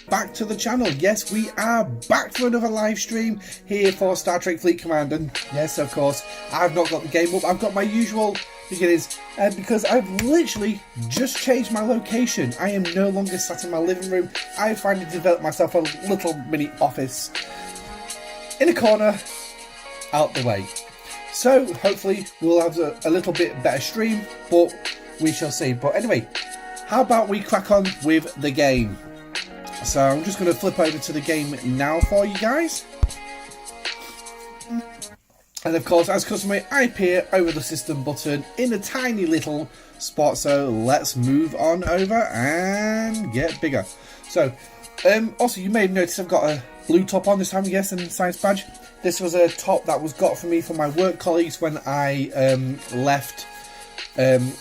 back to the channel. Yes, we are back for another live stream here for Star Trek Fleet Command. And yes, of course, I've not got the game up. I've got my usual beginnings because I've literally just changed my location. I am no longer sat in my living room. I finally developed myself a little mini office in a corner out the way. So hopefully we'll have a little bit better stream, but we shall see. But anyway, how about we crack on with the game? So I'm just going to flip over to the game now for you guys. And of course, as customary, I appear over the system button in a tiny little spot. So let's move on over and get bigger. So also you may have noticed I've got a blue top on this time, yes, and science badge. This was a top that was got for me from my work colleagues when I left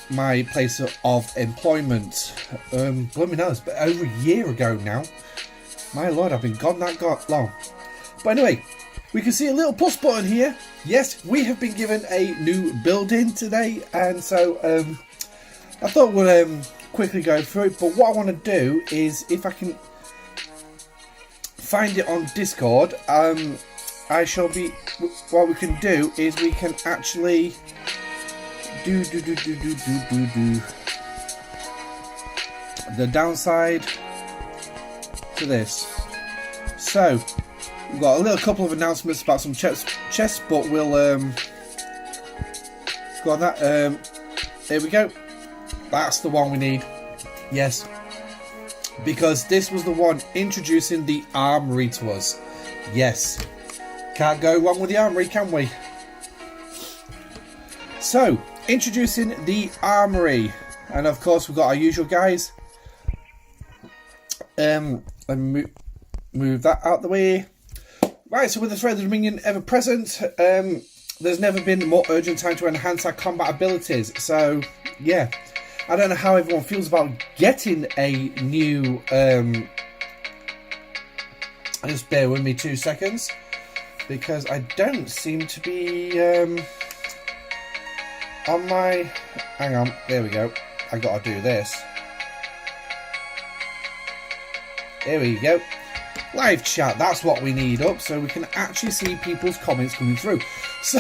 my place of employment. Blooming hell, it's over a year ago now. My lord, I've been gone that long. But anyway, we can see a little plus button here. Yes, we have been given a new building today, and so I thought we'll quickly go through it. But what I want to do is, if I can find it on Discord, I shall be. What we can do is we can actually do the downside to this. So we've got a little couple of announcements about some chests, but we'll go on that. Here we go. That's the one we need. Yes, because this was the one introducing the armory to us. Yes, can't go wrong with the armory, can we? So, introducing the armory, and of course we've got our usual guys. Let me move that out the way. Right, so with the threat of the Dominion ever present, there's never been a more urgent time to enhance our combat abilities. So, yeah, I don't know how everyone feels about getting a new. Just bear with me 2 seconds, because I don't seem to be on my. Hang on, there we go. I gotta do this. There we go. Live chat, that's what we need up, so we can actually see people's comments coming through. So,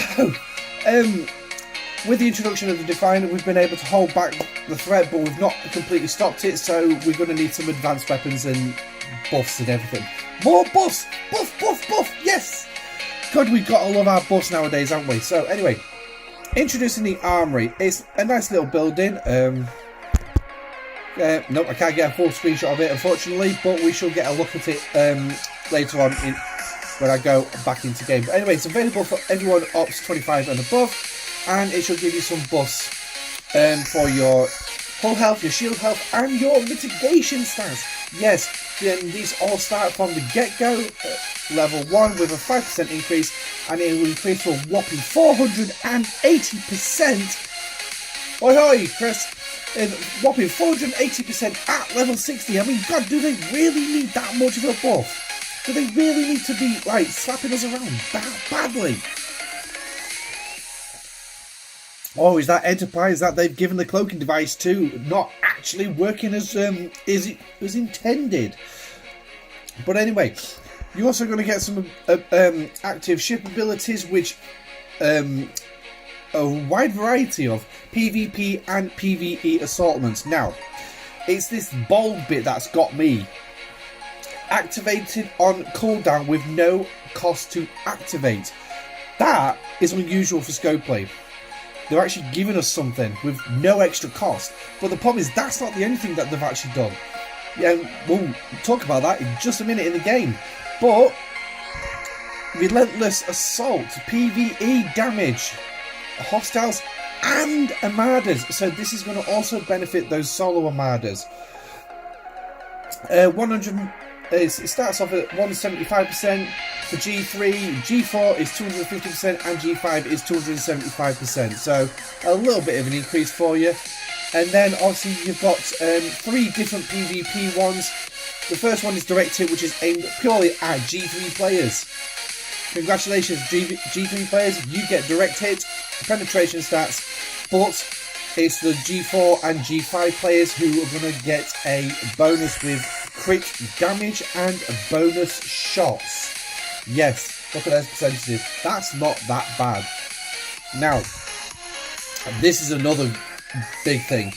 with the introduction of the Definer, we've been able to hold back the threat, but we've not completely stopped it, so we're going to need some advanced weapons and buffs and everything. More buffs! Buff, buff, buff! Yes! God, we've got to love our buffs nowadays, haven't we? So, anyway, introducing the armory. It's a nice little building. Nope, I can't get a full screenshot of it, unfortunately, but we shall get a look at it later on when I go back into game. But anyway, it's available for everyone Ops 25 and above, and it shall give you some buffs for your hull health, your shield health, and your mitigation stats. Yes, then these all start from the get-go, level 1 with a 5% increase, and it will increase to a whopping 480%. Oi hoi, Chris! Whopping 480% at level 60. I mean, God, do they really need that much of a buff? Do they really need to be, like, slapping us around that badly? Or is that Enterprise that they've given the cloaking device to not actually working as intended? But anyway, you're also going to get some active ship abilities, which a wide variety of PvP and PvE assortments. Now, it's this bold bit that's got me. Activated on cooldown with no cost to activate. That is unusual for scopley. They're actually giving us something with no extra cost. But the problem is that's not the only thing that they've actually done. Yeah, we'll talk about that in just a minute in the game. But relentless assault, PvE damage, hostiles and armadas. So this is going to also benefit those solo armadas. 100. It starts off at 175% for G3, G4 is 250%, and G5 is 275%. So a little bit of an increase for you. And then obviously you've got 3 different PvP ones. The first one is Direct Hit, which is aimed purely at G3 players. Congratulations, G3 players, you get Direct Hit, penetration stats, but it's the G4 and G5 players who are going to get a bonus with crit damage and bonus shots. Yes, look at those percentages. That's not that bad. Now, this is another big thing.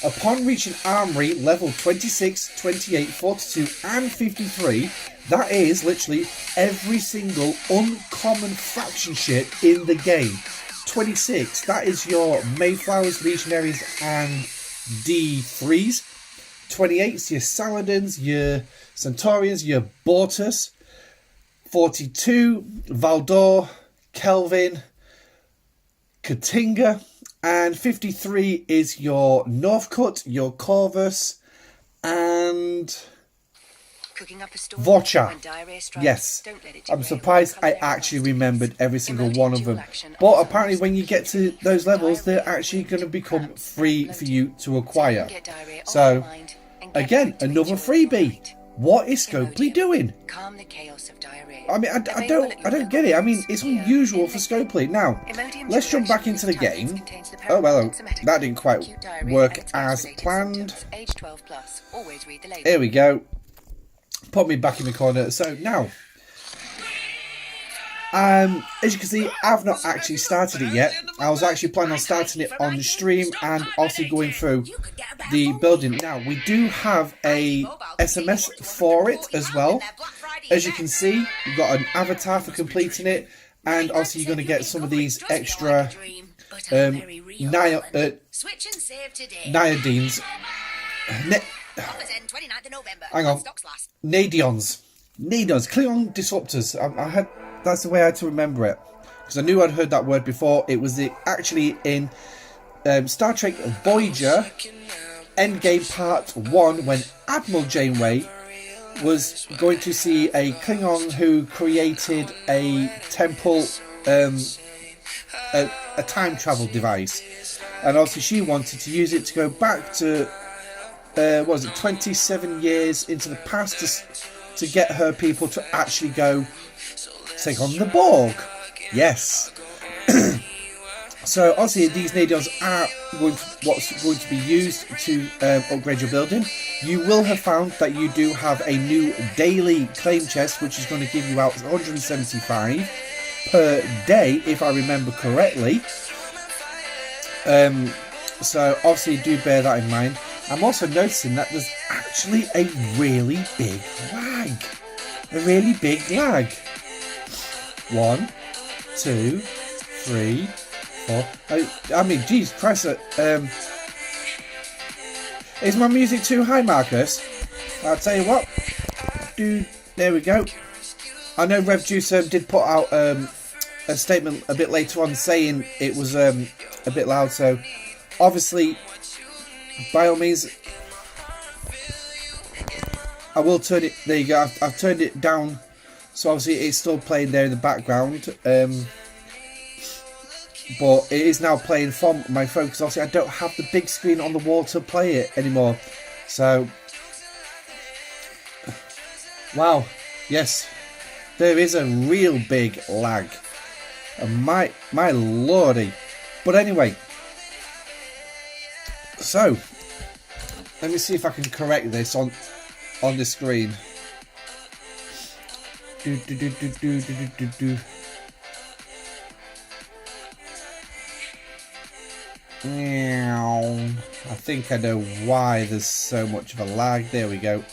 Upon reaching Armory level 26, 28, 42 and 53, that is literally every single uncommon faction ship in the game. 26, that is your Mayflowers, Legionaries and D3s. 28 is your Saladins, your Centaurians, your Bortus. 42, Valdor, Kelvin, Katinga. And 53 is your Northcut, your Corvus, and Vorcha. Yes, I'm surprised I actually remembered every single one of them. But apparently when you get to those levels, they're actually going to become free for you to acquire. So, again, another freebie. What is Scopley doing? I mean, I don't get it. I mean, it's unusual for Scopley. Now, let's jump back into the game. Oh, well, that didn't quite work as planned. Here we go. Put me back in the corner. So, now, as you can see, I've not actually started it yet. I was actually planning on starting it on the stream and also going through the building. Now, we do have a SMS for it as well. As you can see, you've got an avatar for completing it, and also you're going to get some of these extra Niodines. Hang on. Nadions. Klingon disruptors. That's the way I had to remember it, because I knew I'd heard that word before. It was actually in Star Trek Voyager Endgame Part 1 when Admiral Janeway was going to see a Klingon who created a temple, a time travel device, and also she wanted to use it to go back to what was it, 27 years into the past to get her people to actually go take on the Borg. Yes. So obviously these Nadions are what's going to be used to upgrade your building. You will have found that you do have a new daily claim chest, which is going to give you out 175 per day, if I remember correctly. So obviously do bear that in mind. I'm also noticing that there's actually a really big lag. A really big lag. 1, 2, 3, 4. I mean, Jesus Christ. Is my music too high, Marcus? I'll tell you what. Dude, there we go. I know Rev Juice did put out a statement a bit later on saying it was a bit loud. So, obviously, by all means, I will turn it. There you go. I've turned it down. So obviously it's still playing there in the background, but it is now playing from my phone, because obviously I don't have the big screen on the wall to play it anymore. So, wow, yes, there is a real big lag. My lordy. But anyway, so let me see if I can correct this on the screen. I think I know why there's so much of a lag. There we go.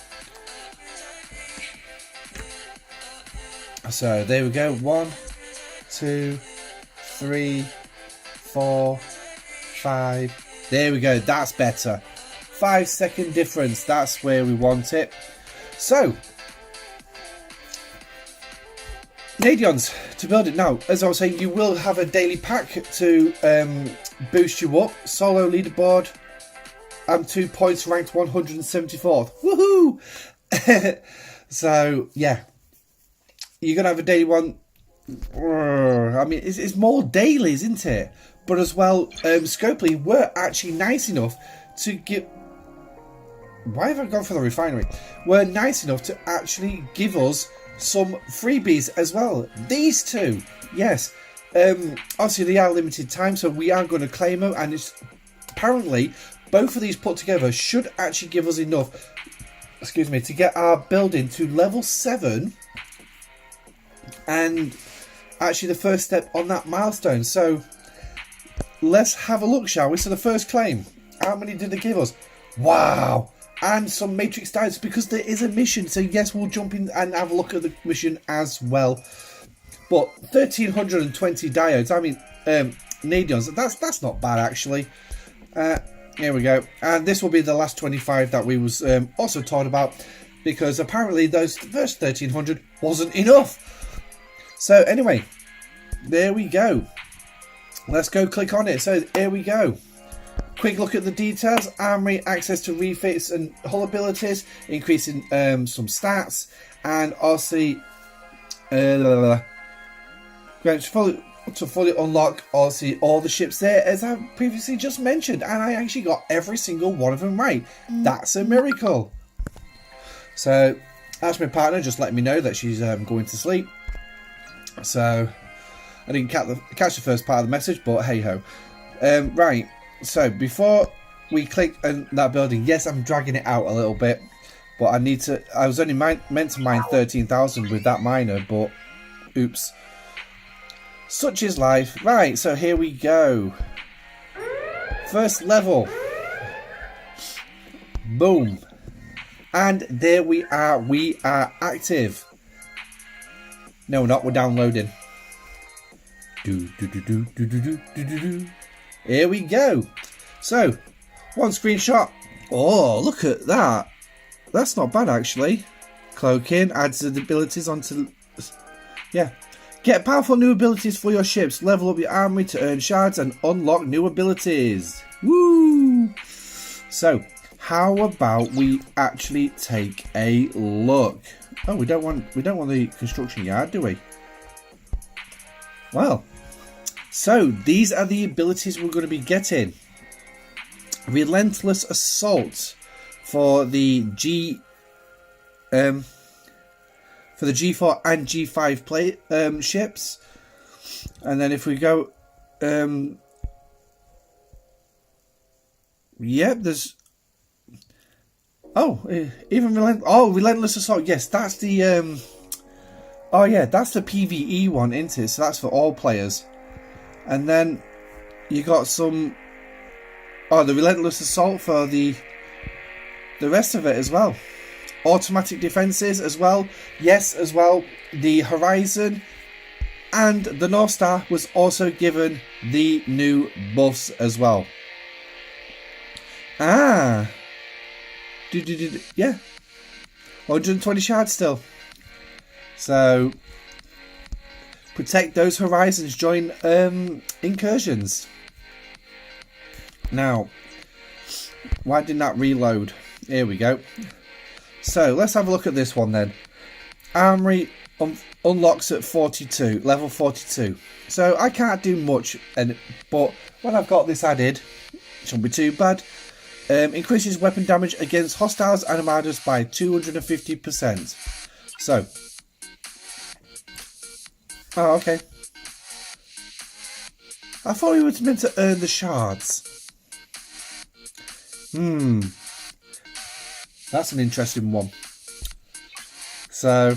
So there we go. 1, 2, 3, 4, 5. There we go. That's better. 5-second difference. That's where we want it. So, Nadions, to build it now, as I was saying, you will have a daily pack to boost you up. Solo leaderboard, I'm 2 points, ranked 174th. Woohoo! So, yeah. You're going to have a daily one. I mean, it's more daily, isn't it? But as well, Scopley were actually nice enough to give... Why have I gone for the refinery? Were nice enough to actually give us some freebies as well. These two, yes. Obviously they are limited time, so we are going to claim them, and it's apparently both of these put together should actually give us enough excuse me, to get our building to level 7, and actually the first step on that milestone. So let's have a look, shall we? So the first claim, how many did they give us? Wow. And some matrix diodes, because there is a mission. So yes, we'll jump in and have a look at the mission as well. But 1320 diodes, I mean nadions, that's not bad actually. Here we go. And this will be the last 25 that we was also taught about, because apparently those first 1300 wasn't enough. So anyway, there we go. Let's go click on it. So here we go. Quick look at the details. Armory, access to refits and hull abilities, increasing some stats, and obviously to fully unlock obviously all the ships there, as I previously just mentioned, and I actually got every single one of them right. That's a miracle. So that's my partner just letting me know that she's going to sleep. So I didn't catch the first part of the message, but hey ho. Right, so before we click on that building, yes, I'm dragging it out a little bit, but I was only meant to mine 13,000 with that miner, but oops. Such is life. Right, so here we go. First level. Boom. And there we are. We are active. No, we're not. We're downloading. Here we go. So, one screenshot. Oh, look at that. That's not bad, actually. Cloaking adds the abilities onto... Yeah. Get powerful new abilities for your ships. Level up your armory to earn shards and unlock new abilities. Woo! So, how about we actually take a look? Oh, we don't want the construction yard, do we? Well, so these are the abilities we're going to be getting. Relentless Assault for the G4 and G5 ships, and then if we go, yeah, there's Relentless Assault. Yes, that's the oh yeah, that's the PvE one, isn't it? So that's for all players. And then you got some the Relentless Assault for the rest of it as well. Automatic defenses as well. Yes, as well. The Horizon and the North Star was also given the new buffs as well. Yeah. 120 shards still. So protect those horizons. Join incursions. Now, why didn't that reload? Here we go. So let's have a look at this one then. Armory unlocks at 42, level 42. So I can't do much, but when I've got this added, it shouldn't be too bad. Increases weapon damage against hostiles and armadas by 250%. So, oh okay. I thought we were meant to earn the shards. That's an interesting one. So,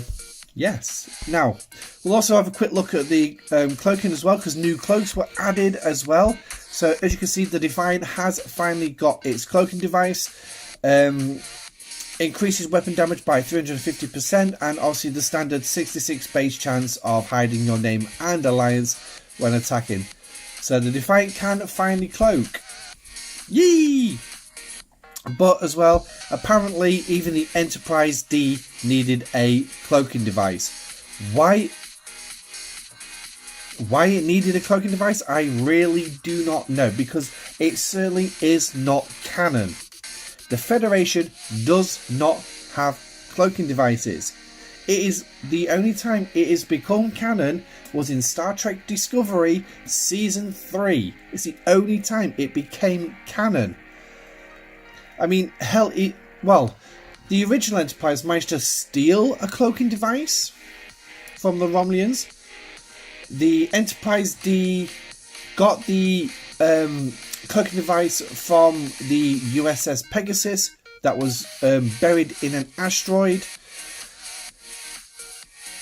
yes. Now, we'll also have a quick look at the cloaking as well, because new cloaks were added as well. So, as you can see, the Defiant has finally got its cloaking device. Increases weapon damage by 350%, and obviously the standard 66 base chance of hiding your name and alliance when attacking. So, the Defiant can finally cloak. Yee! But as well, apparently even the Enterprise D needed a cloaking device. Why it needed a cloaking device, I really do not know, because it certainly is not canon. The Federation does not have cloaking devices. It is the only time it has become canon was in Star Trek Discovery Season 3. It's the only time it became canon. I mean, hell, the original Enterprise managed to steal a cloaking device from the Romulans. The Enterprise D got the cloaking device from the USS Pegasus that was buried in an asteroid.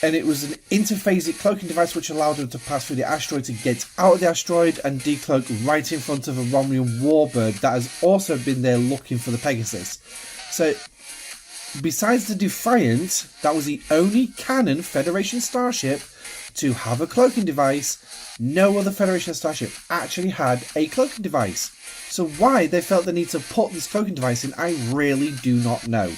And it was an interphasic cloaking device which allowed them to pass through the asteroid to get out of the asteroid and decloak right in front of a Romulan warbird that has also been there looking for the Pegasus. So, besides the Defiant, that was the only canon Federation starship to have a cloaking device. No other Federation starship actually had a cloaking device. So why they felt the need to put this cloaking device in, I really do not know.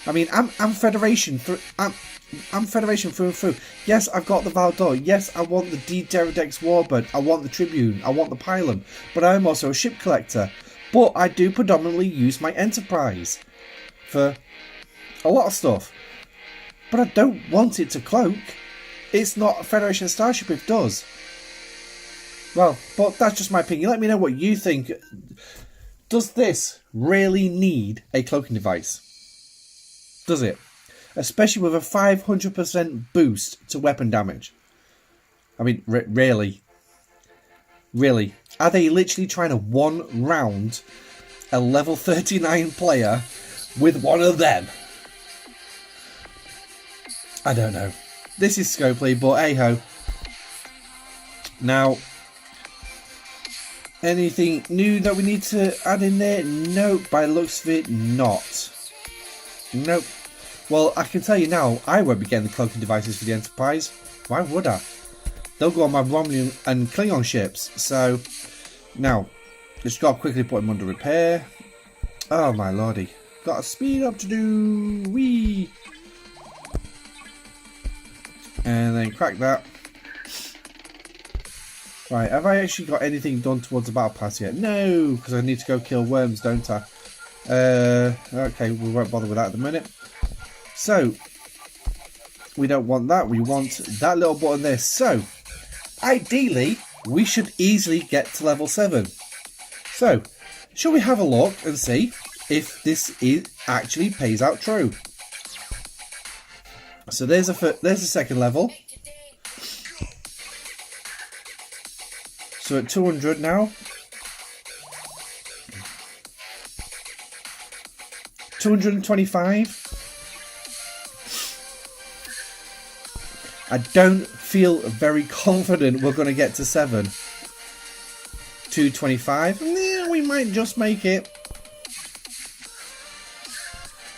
I mean, I'm Federation. I'm Federation through and through. Yes, I've got the Valdor. Yes, I want the D-Pterodex Warbird. I want the Tribune. I want the Pylon. But I'm also a ship collector. But I do predominantly use my Enterprise for a lot of stuff. But I don't want it to cloak. It's not a Federation starship if it does. Well, but that's just my opinion. Let me know what you think. Does this really need a cloaking device? Does it? Especially with a 500% boost to weapon damage. I mean, really? Really? Are they literally trying to one-round a level 39 player with one of them? I don't know. This is Scopley, but hey-ho. Now, anything new that we need to add in there? Nope, by the looks of it, not. Nope. Well, I can tell you now, I won't be getting the cloaking devices for the Enterprise. Why would I? They'll go on my Romulan and Klingon ships. So, now, just got to quickly put them under repair. Oh my lordy. Got a speed up to do. Whee! And then crack that. Right, have I actually got anything done towards the battle pass yet? No, because I need to go kill worms, don't I? Okay, we won't bother with that at the minute. So, we don't want that. We want that little button there. So, ideally, we should easily get to level 7. So, shall we have a look and see if this actually pays out true? So there's a second level. So at 200 now. 225. I don't feel very confident we're going to get to 7. 225. Yeah, we might just make it.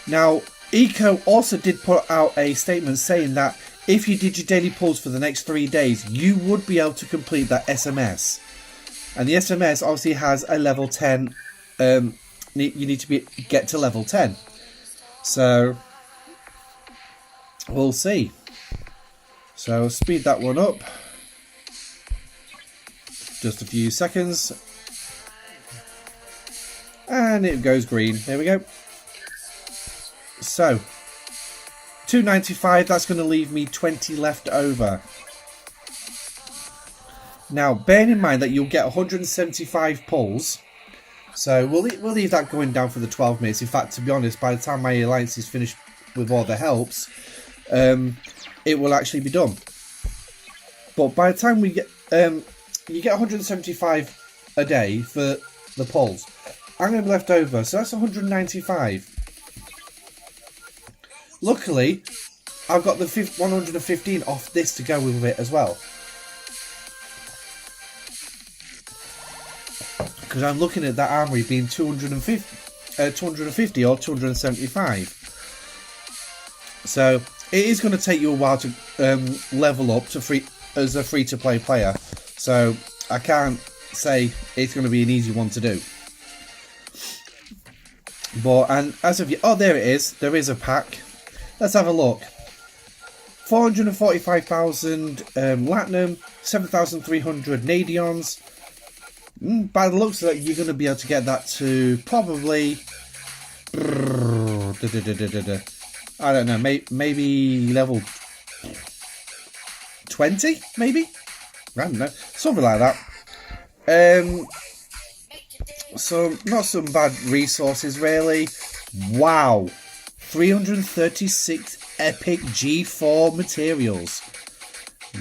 Now, Eco also did put out a statement saying that if you did your daily pulls for the next 3 days, you would be able to complete that SMS. And the SMS obviously has a level 10. You need to get to level 10. So, we'll see. So, speed that one up. Just a few seconds. And it goes green. There we go. So, 295, that's going to leave me 20 left over. Now, bearing in mind that you'll get 175 pulls, so we'll leave that going down for the 12 minutes. In fact, to be honest, by the time my alliance is finished with all the helps, it will actually be done. But by the time we get, you get 175 a day for the pulls. I'm going to be left over, so that's 195. Luckily, I've got the 115 off this to go with it as well. Because I'm looking at that armory being 250 or 275. So, it is going to take you a while to level up to as a free-to-play player. So, I can't say it's going to be an easy one to do. But, and as of yet, oh, there it is. There is a pack. Let's have a look. 445,000 Latinum, 7,300 Nadions. By the looks of it, you're going to be able to get that to probably... I don't know, maybe level 20, maybe? I don't know, something like that. So, not some bad resources, really. Wow. 336 epic G4 materials.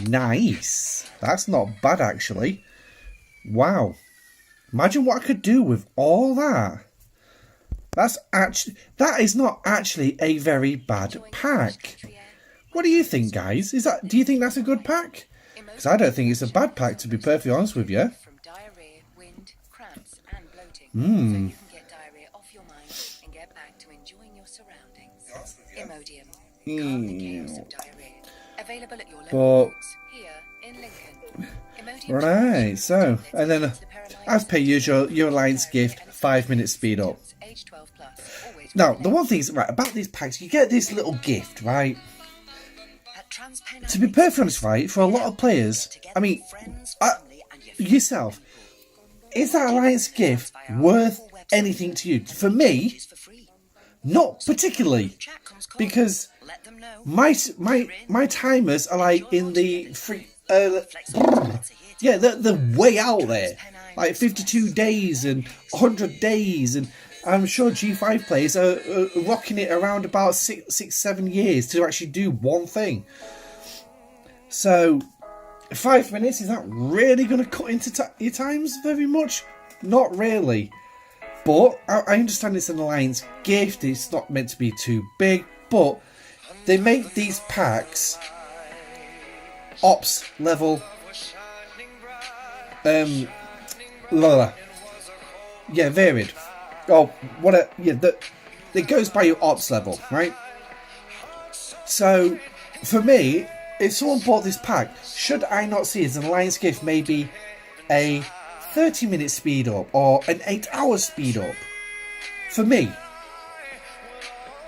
Nice. That's not bad, actually. Wow. Imagine what I could do with all that. That is not actually a very bad pack. What do you think, guys? Do you think that's a good pack? Because I don't think it's a bad pack, to be perfectly honest with you. Mmm. But right, so and then as per usual, your Alliance gift 5-minute speed up. Now the one thing is right about these packs, you get this little gift, right? To be perfectly honest, right, for a lot of players, I mean, yourself, is that Alliance gift worth anything to you? For me, not particularly, because my timers are like in the free, yeah, they're way out there, like 52 days and 100 days, and I'm sure G5 players are rocking it around about 6-7 years to actually do one thing. So 5 minutes, is that really going to cut into your times very much? Not really. But I understand it's an Alliance gift, it's not meant to be too big, but they make these packs ops level yeah, varied. Oh, it goes by your ops level, right? So for me, if someone bought this pack, should I not see as an Alliance gift maybe a 30-minute speed up or an 8-hour speed up? For me,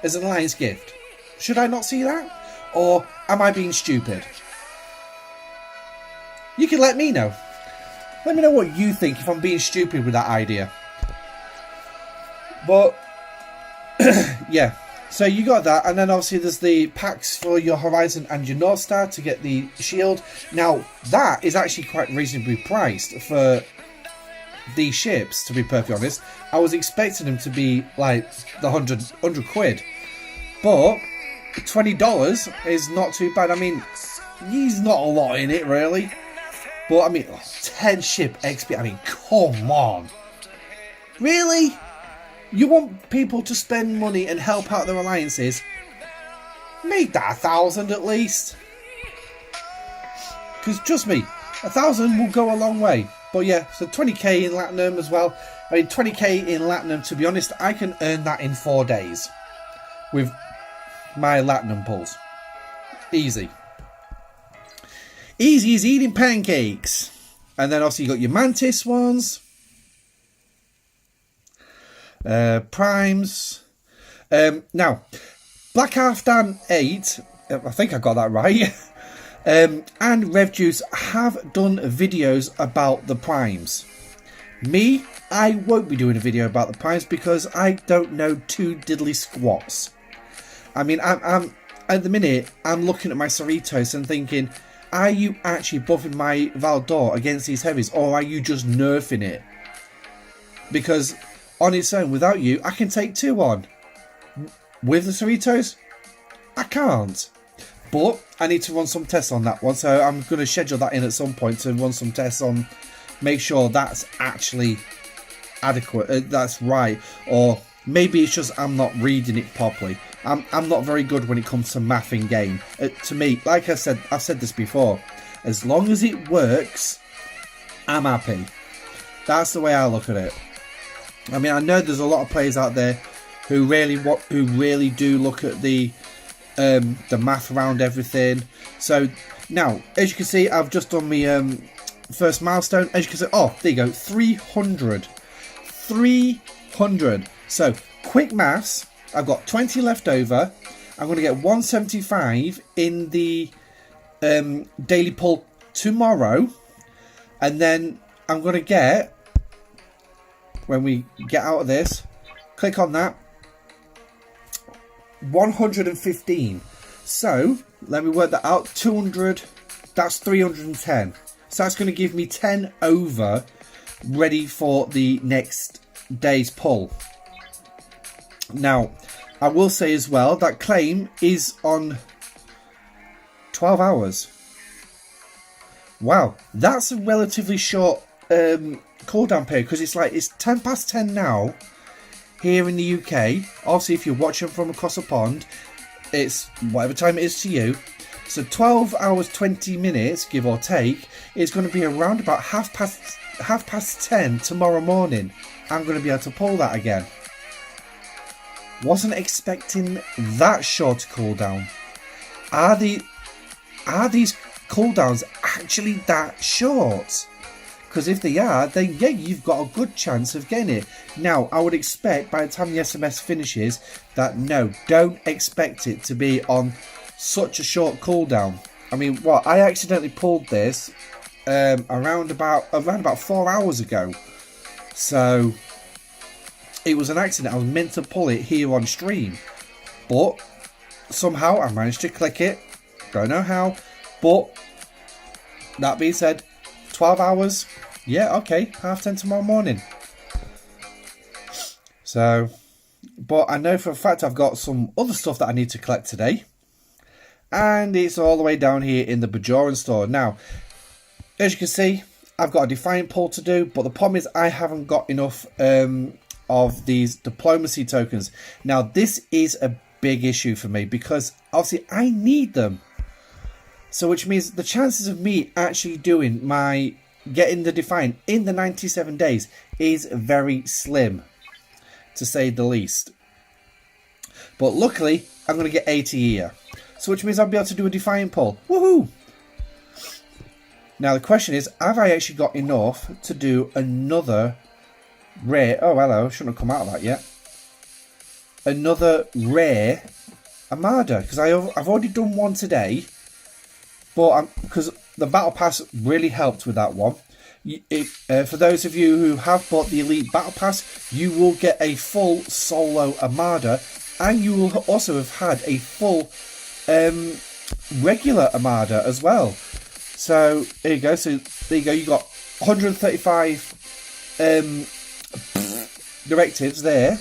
as an Alliance gift, should I not see that? Or am I being stupid? You can let me know. Let me know what you think if I'm being stupid with that idea. But yeah, so you got that, and then obviously there's the packs for your Horizon and your North Star to get the shield. Now that is actually quite reasonably priced for these ships, to be perfectly honest. I was expecting them to be like the 100 quid, but $20 is not too bad. I mean, there's not a lot in it really, but I mean 10 ship XP, I mean, come on, really? You want people to spend money and help out their alliances? Make that 1,000 at least. Because trust me, 1,000 will go a long way. But yeah, so 20k in Latinum as well. I mean, 20k in Latinum, to be honest, I can earn that in 4 days. With my Latinum pulls. Easy. Easy as eating pancakes. And then obviously you got your Mantis ones. Primes. Now, Black Halfdan 8, I think I got that right, and Rev Juice have done videos about the Primes. Me, I won't be doing a video about the Primes because I don't know two diddly squats. I mean, I'm at the minute, I'm looking at my Cerritos and thinking, are you actually buffing my Valdor against these heavies, or are you just nerfing it? Because on its own, without you, I can take 2 on. With the Cerritos, I can't. But I need to run some tests on that one, so I'm going to schedule that in at some point to run some tests on, make sure that's actually adequate, that's right. Or maybe it's just I'm not reading it properly. I'm not very good when it comes to math in game. To me, like I said, I've said this before, as long as it works, I'm happy. That's the way I look at it. I mean, I know there's a lot of players out there who really do look at the math around everything. So now, as you can see, I've just done my first milestone. As you can see, oh, there you go, 300. 300. So quick maths. I've got 20 left over. I'm going to get 175 in the daily pull tomorrow, and then I'm going to get, when we get out of this, click on that, 115. So let me work that out. 200, that's 310. So that's going to give me 10 over, ready for the next day's pull. Now, I will say as well that claim is on 12 hours. Wow, that's a relatively short cooldown period, because it's 10 past 10 now here in the UK. Obviously, if you're watching from across the pond, it's whatever time it is to you. So 12 hours 20 minutes, give or take, is going to be around about half past 10 tomorrow morning. I'm going to be able to pull that again. Wasn't expecting that short cooldown. Are these cooldowns actually that short? Because if they are, then yeah, you've got a good chance of getting it. Now, I would expect by the time the SMS finishes that no, don't expect it to be on such a short cooldown. I mean, what, I accidentally pulled this around about 4 hours ago. So it was an accident. I was meant to pull it here on stream, but somehow I managed to click it. Don't know how, but that being said, 12 hours, yeah, okay, 10:30 tomorrow morning. So, but I know for a fact I've got some other stuff that I need to collect today, and it's all the way down here in the Bajoran store. Now, as you can see, I've got a Defiant pull to do, but the problem is I haven't got enough of these diplomacy tokens. Now, this is a big issue for me because obviously I need them. So which means the chances of me actually doing getting the Defiant in the 97 days is very slim, to say the least. But luckily, I'm going to get 80 here. So which means I'll be able to do a Defiant pull. Woohoo! Now the question is, have I actually got enough to do another rare... Oh, hello, shouldn't have come out of that yet. Another rare Armada, because I've already done one today. But because the Battle Pass really helped with that one. For those of you who have bought the Elite Battle Pass, you will get a full solo Armada, and you will also have had a full regular Armada as well. So there you go. So there you go. You got 135 directives there,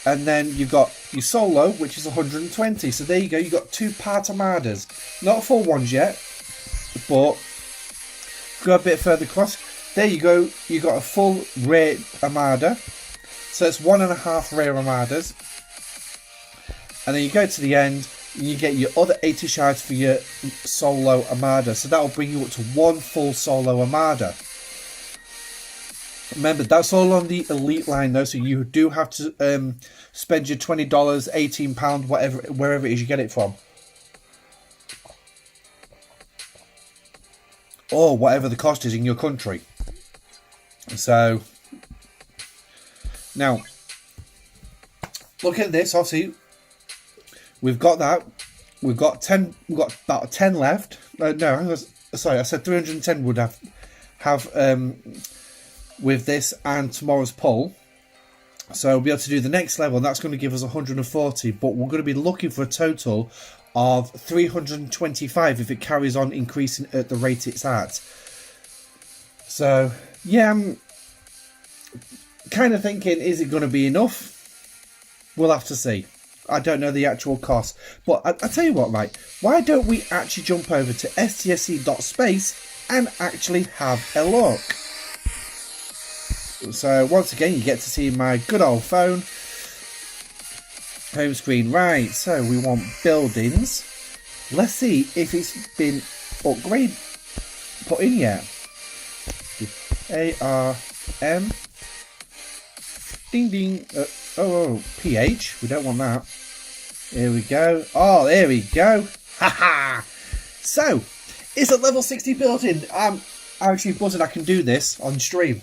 and then you've got your solo, which is 120. So there you go. You got 2-part Armadas, not full ones yet, but go a bit further across. There you go. You got a full rare Armada. So it's 1.5 rare Armadas, and then you go to the end. You get your other 80 shards for your solo Armada. So that will bring you up to 1 full solo Armada. Remember, that's all on the Elite line though, so you do have to spend your $20, £18, whatever, wherever it is you get it from. Or whatever the cost is in your country. So, now, look at this, obviously. We've got that. We've got 10. We've got about 10 left. No, sorry. I said 310 would have with this and tomorrow's poll. So we'll be able to do the next level, and that's going to give us 140. But we're going to be looking for a total of 325 if it carries on increasing at the rate it's at. So yeah, I'm kind of thinking, is it going to be enough? We'll have to see. I don't know the actual cost, but I tell you what, right? Why don't we actually jump over to stsc.space and actually have a look? So once again, you get to see my good old phone home screen. Right, so we want buildings. Let's see if it's been put in yet. ARM. Ding ding. PH. We don't want that. Here we go. Oh, there we go. Haha. So, it's a level 60 building. I'm actually buzzing I can do this on stream.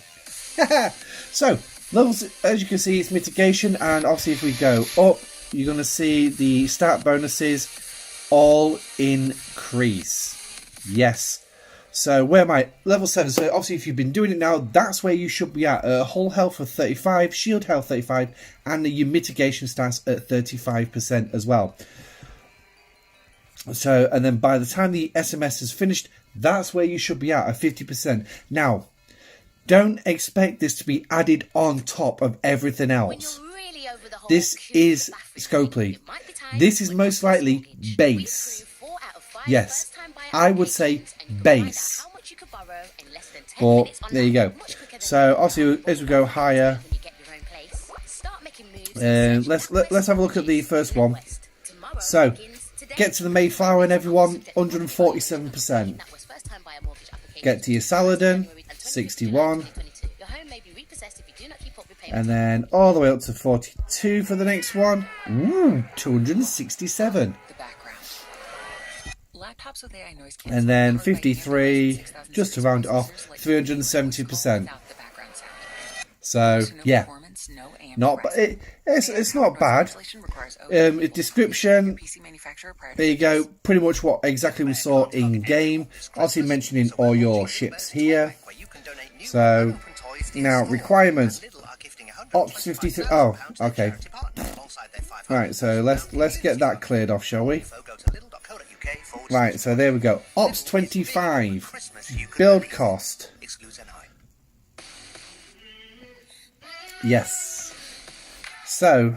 So, levels, as you can see, it's mitigation, and obviously if we go up, you're going to see the start bonuses all increase. Yes. So where am I? Level 7. So obviously if you've been doing it now, that's where you should be at. Hull health of 35, shield health 35, and your mitigation stats at 35% as well. So, and then by the time the SMS is finished, that's where you should be at 50%. Now, don't expect this to be added on top of everything else. This is scopley. This is most likely base. Yes, I would say base. But there you go. So obviously, as we go higher, let's have a look at the first one. So get to the Mayflower and everyone, 147%. Get to your Saladin, 61. And then all the way up to 42 for the next one. 267. And then 53, just to round it off, 370%. So yeah, it's not bad. Description, there you go, pretty much what exactly we saw in game. Obviously mentioning all your ships here. So now requirements. Ops 53. Oh, okay. Right, so let's get that cleared off, shall we? Right, so there we go. Ops 25. Build cost. Yes. So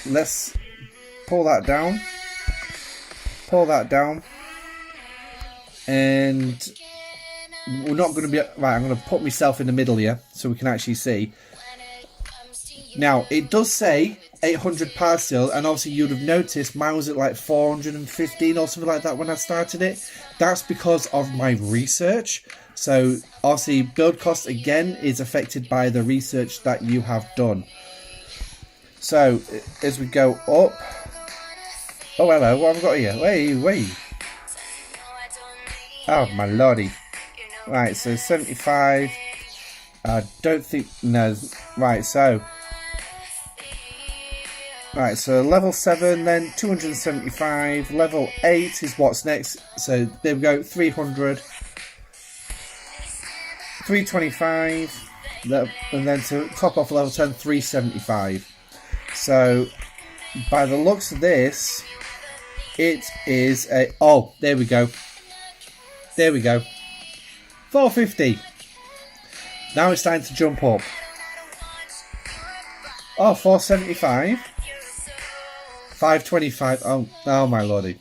let's pull that down. Pull that down. And we're not going to be... Right, I'm going to put myself in the middle here so we can actually see. Now, it does say 800 parcel, and obviously you'd have noticed mine was at like 415 or something like that when I started it. That's because of my research. So, obviously, build cost, again, is affected by the research that you have done. So, as we go up... Oh, hello, what have I got here? Wait. Oh, my lordy. Right, so 75. I don't think... No. Right, so... Right, so level 7, then 275. Level 8 is what's next. So, there we go, 300. 325. And then to top off level 10, 375. So, by the looks of this, it is a... Oh, there we go. There we go. 450. Now it's time to jump up. Oh, 475. 525. Oh my lordy.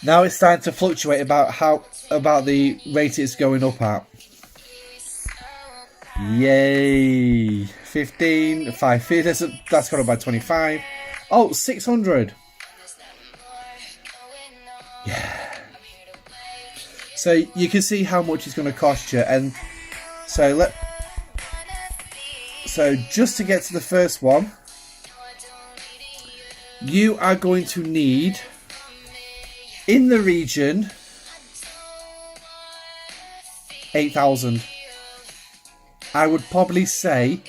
Now it's time to fluctuate about the rate it's going up at. Yay. 15, 550. That's gone up by 25. Oh, 600. Yeah. So you can see how much it's going to cost you, and so just to get to the first one, you are going to need in the region 8,000. I would probably say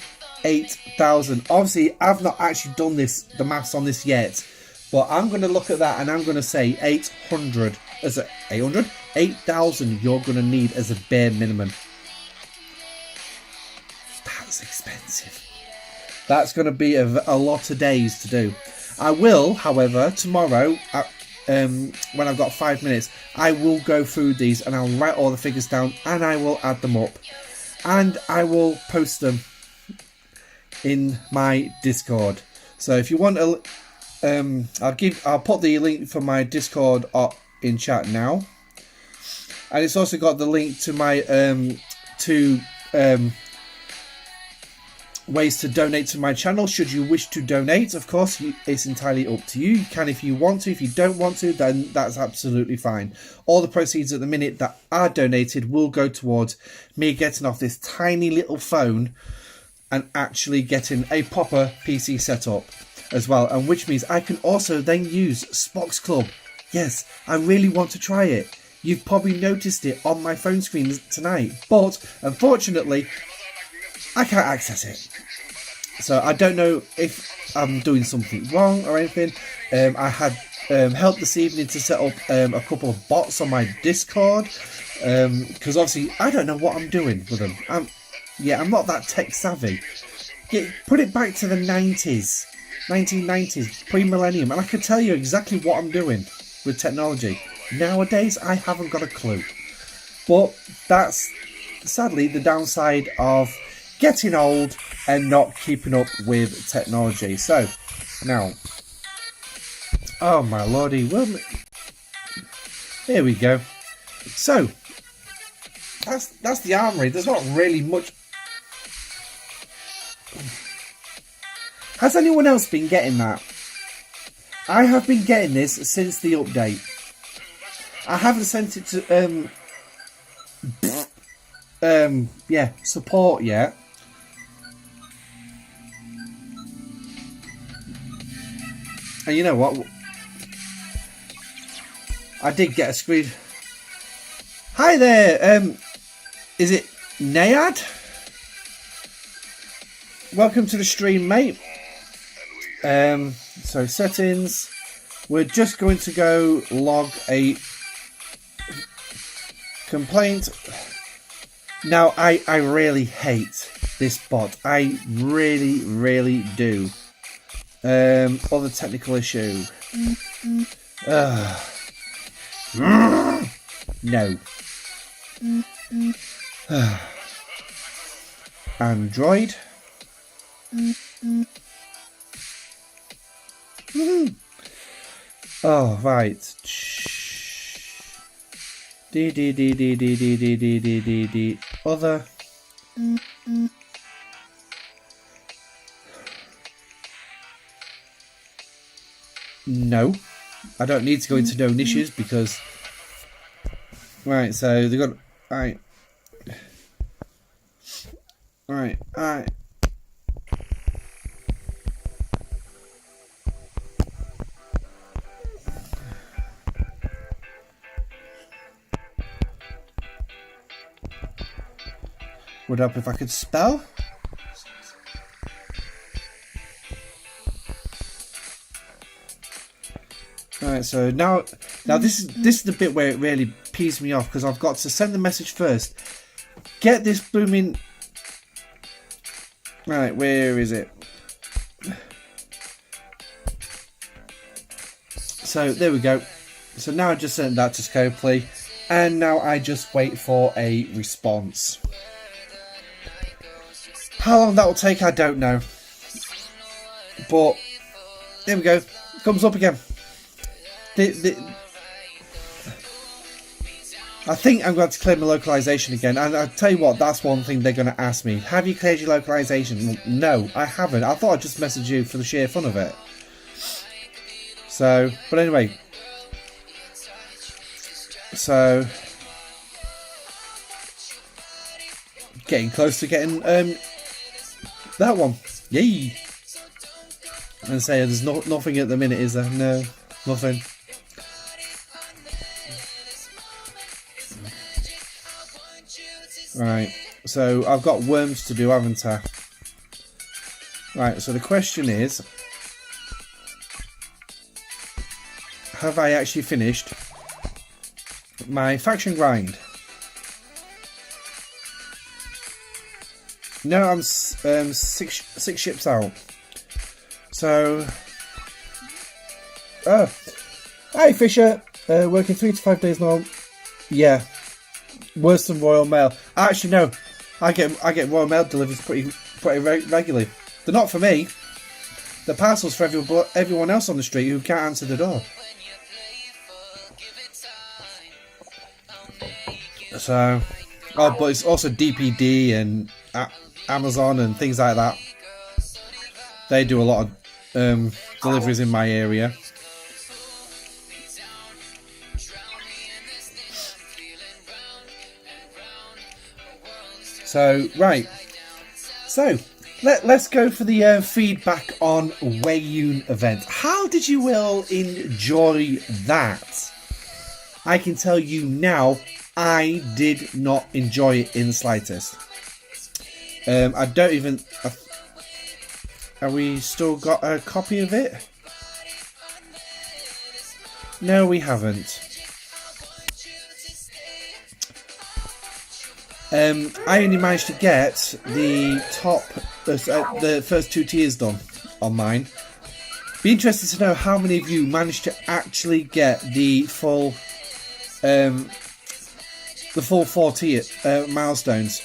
8,000. Obviously, I've not actually done the maths on this yet, but I'm going to look at that and I'm going to say 800. Is it 800? 8,000 you're going to need as a bare minimum. That's expensive. That's going to be a lot of days to do. I will, however, tomorrow, when I've got 5 minutes, I will go through these and I'll write all the figures down and I will add them up. And I will post them in my Discord. So if you want a... I'll put the link for my Discord in chat now, and it's also got the link to my ways to donate to my channel should you wish to donate. Of course, it's entirely up to you. You can if you want to. If you don't want to, then that's absolutely fine. All the proceeds at the minute that are donated will go towards me getting off this tiny little phone and actually getting a proper PC set up as well, and which means I can also then use Spock's Club. Yes, I really want to try it. You've probably noticed it on my phone screen tonight, but unfortunately I can't access it. So I don't know if I'm doing something wrong or anything. I had help this evening to set up a couple of bots on my Discord, because obviously I don't know what I'm doing with them. I'm not that tech savvy. Put it back to the 90s, 1990s, pre-millennium, and I can tell you exactly what I'm doing with technology. Nowadays, I haven't got a clue. But that's sadly the downside of getting old and not keeping up with technology. So, now, oh my lordy, well, there we go. So, that's the armory. There's not really much. Has anyone else been getting that? I have been getting this since the update. I haven't sent it to yeah, support yet. And you know what? I did get a screen. Hi there. Is it Nayad? Welcome to the stream, mate. So settings. We're just going to go log a complaint. Now, I really hate this bot. I really do. Other technical issue. No. Android. Oh, right. Other. No, I don't need to go into known issues because. Right, so they've got. Alright. Alright. Would help if I could spell. Alright, so now this is the bit where it really pees me off because I've got to send the message first. Get this blooming. Right, where is it? So there we go. So now I just sent that to scopley, and now I just wait for a response. How long that will take, I don't know. But there we go. Comes up again. I think I'm going to clear my localization again, and I'll tell you what, that's one thing they're going to ask me. Have you cleared your localization? Well, no, I haven't. I thought I'd just message you for the sheer fun of it. So, but anyway. So, getting close to getting that one. Yay! And say there's nothing at the minute, is there? No, nothing. Right, so I've got worms to do, haven't I? Right, so the question is, have I actually finished my faction grind? No, I'm six ships out. So, oh, hi Fisher, working 3 to 5 days now. Yeah. Worse than Royal Mail. Actually, no. I get Royal Mail deliveries pretty regularly. They're not for me. They're parcels for everyone else on the street who can't answer the door. So, oh, but it's also DPD and Amazon and things like that. They do a lot of deliveries in my area. So, right. So, let's go for the feedback on weyoun event. How did you all enjoy that? I can tell you now, I did not enjoy it in the slightest. I don't even... Have we still got a copy of it? No, we haven't. I only managed to get the top, the first 2 tiers done on mine. Be interested to know how many of you managed to actually get the full 4 tier milestones.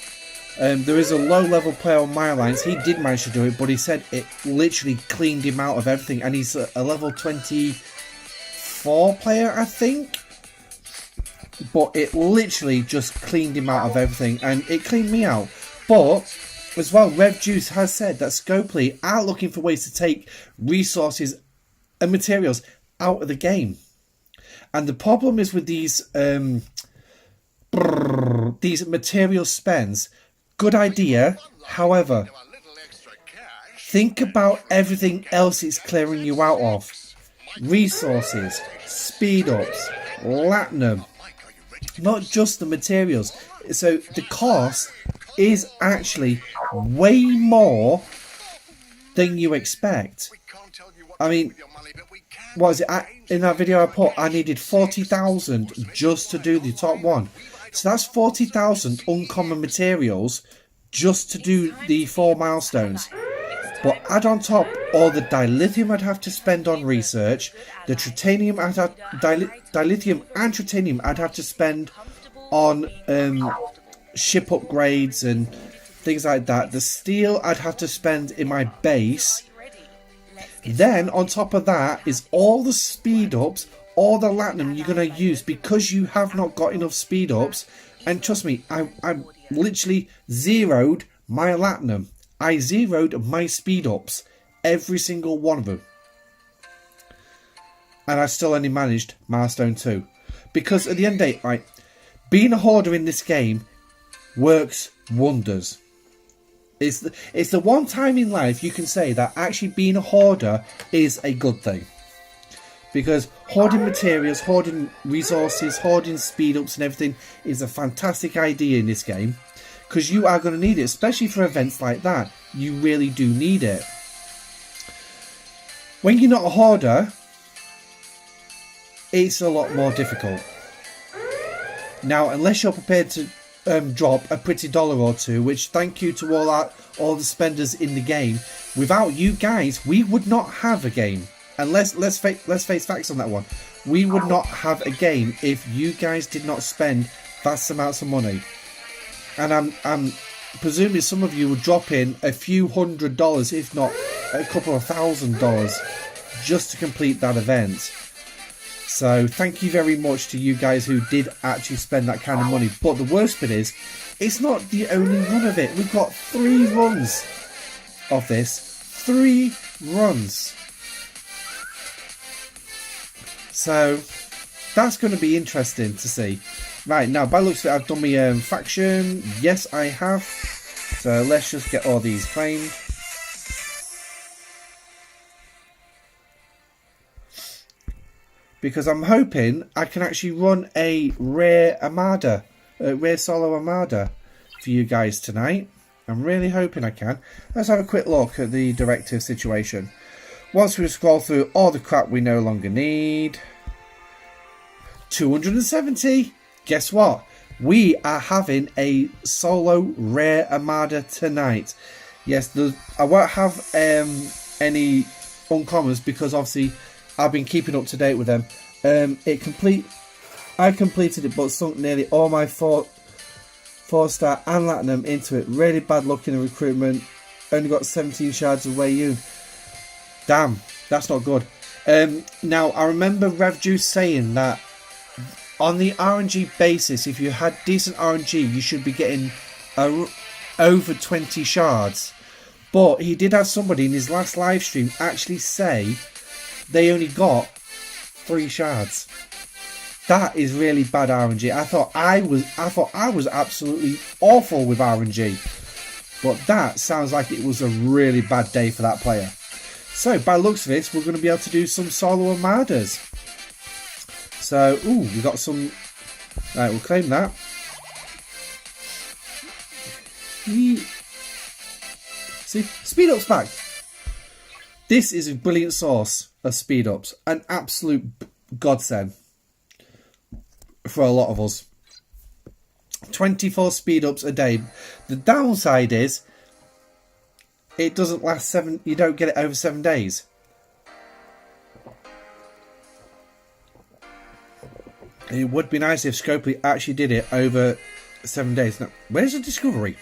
There is a low-level player on my alliance. He did manage to do it, but he said it literally cleaned him out of everything, and he's a level 24 player, I think. but it literally just cleaned him out of everything, and it cleaned me out. But as well, Rev Juice has said that Scopley are looking for ways to take resources and materials out of the game. And the problem is with these material spends. Good idea, however, think about everything else it's clearing you out of. Resources, speed ups, platinum, not just the materials. So the cost is actually way more than you expect. I mean, what is it? In that video I put, I needed 40,000 just to do the top one. So that's 40,000 uncommon materials just to do the 4 milestones. But add on top all the dilithium I'd have to spend on research, the titanium dilithium and titanium I'd have to spend on ship upgrades and things like that. The steel I'd have to spend in my base. Then on top of that is all the speed ups, all the platinum you're going to use because you have not got enough speed ups. And trust me, I literally zeroed my platinum. I zeroed my speed ups, every single one of them. And I still only managed milestone 2. Because at the end of the day, right, being a hoarder in this game works wonders. It's the one time in life you can say that actually being a hoarder is a good thing. Because hoarding materials, hoarding resources, hoarding speed ups and everything is a fantastic idea in this game. Because you are going to need it, especially for events like that. You really do need it. When you're not a hoarder, it's a lot more difficult. Now, unless you're prepared to drop a pretty dollar or two, which thank you to all the spenders in the game. Without you guys, we would not have a game. And let's face facts on that one. We would not have a game if you guys did not spend vast amounts of money. And I'm presuming some of you would drop in a few $100s, if not a couple of $1,000s, just to complete that event. So thank you very much to you guys who did actually spend that kind of money. But the worst bit is, it's not the only run of it. We've got 3 runs of this. 3 runs. So that's going to be interesting to see. Right, now by the looks of it, I've done my faction. Yes, I have. So let's just get all these claimed. Because I'm hoping I can actually run a rare Armada, a rare solo Armada for you guys tonight. I'm really hoping I can. Let's have a quick look at the directive situation. Once we scroll through all the crap we no longer need. 270. Guess what? We are having a solo rare Armada tonight. Yes, I won't have any uncommons because obviously I've been keeping up to date with them. I completed it but sunk nearly all my 4-star and platinum into it. Really bad luck in the recruitment. Only got 17 shards of weyoun. Damn, that's not good. Now I remember Rev Juice saying that on the RNG basis, if you had decent RNG, you should be getting over 20 shards. But he did have somebody in his last live stream actually say they only got 3 shards. That is really bad RNG. I thought I was absolutely awful with RNG. But that sounds like it was a really bad day for that player. So by the looks of this, we're going to be able to do some solo Armadas. So, we got some. Right, we'll claim that. See, speed ups back. This is a brilliant source of speed ups, an absolute godsend for a lot of us. 24 speed ups a day. The downside is it doesn't last 7. You don't get it over 7 days. It would be nice if Scopley actually did it over 7 days. Now, where's the discovery?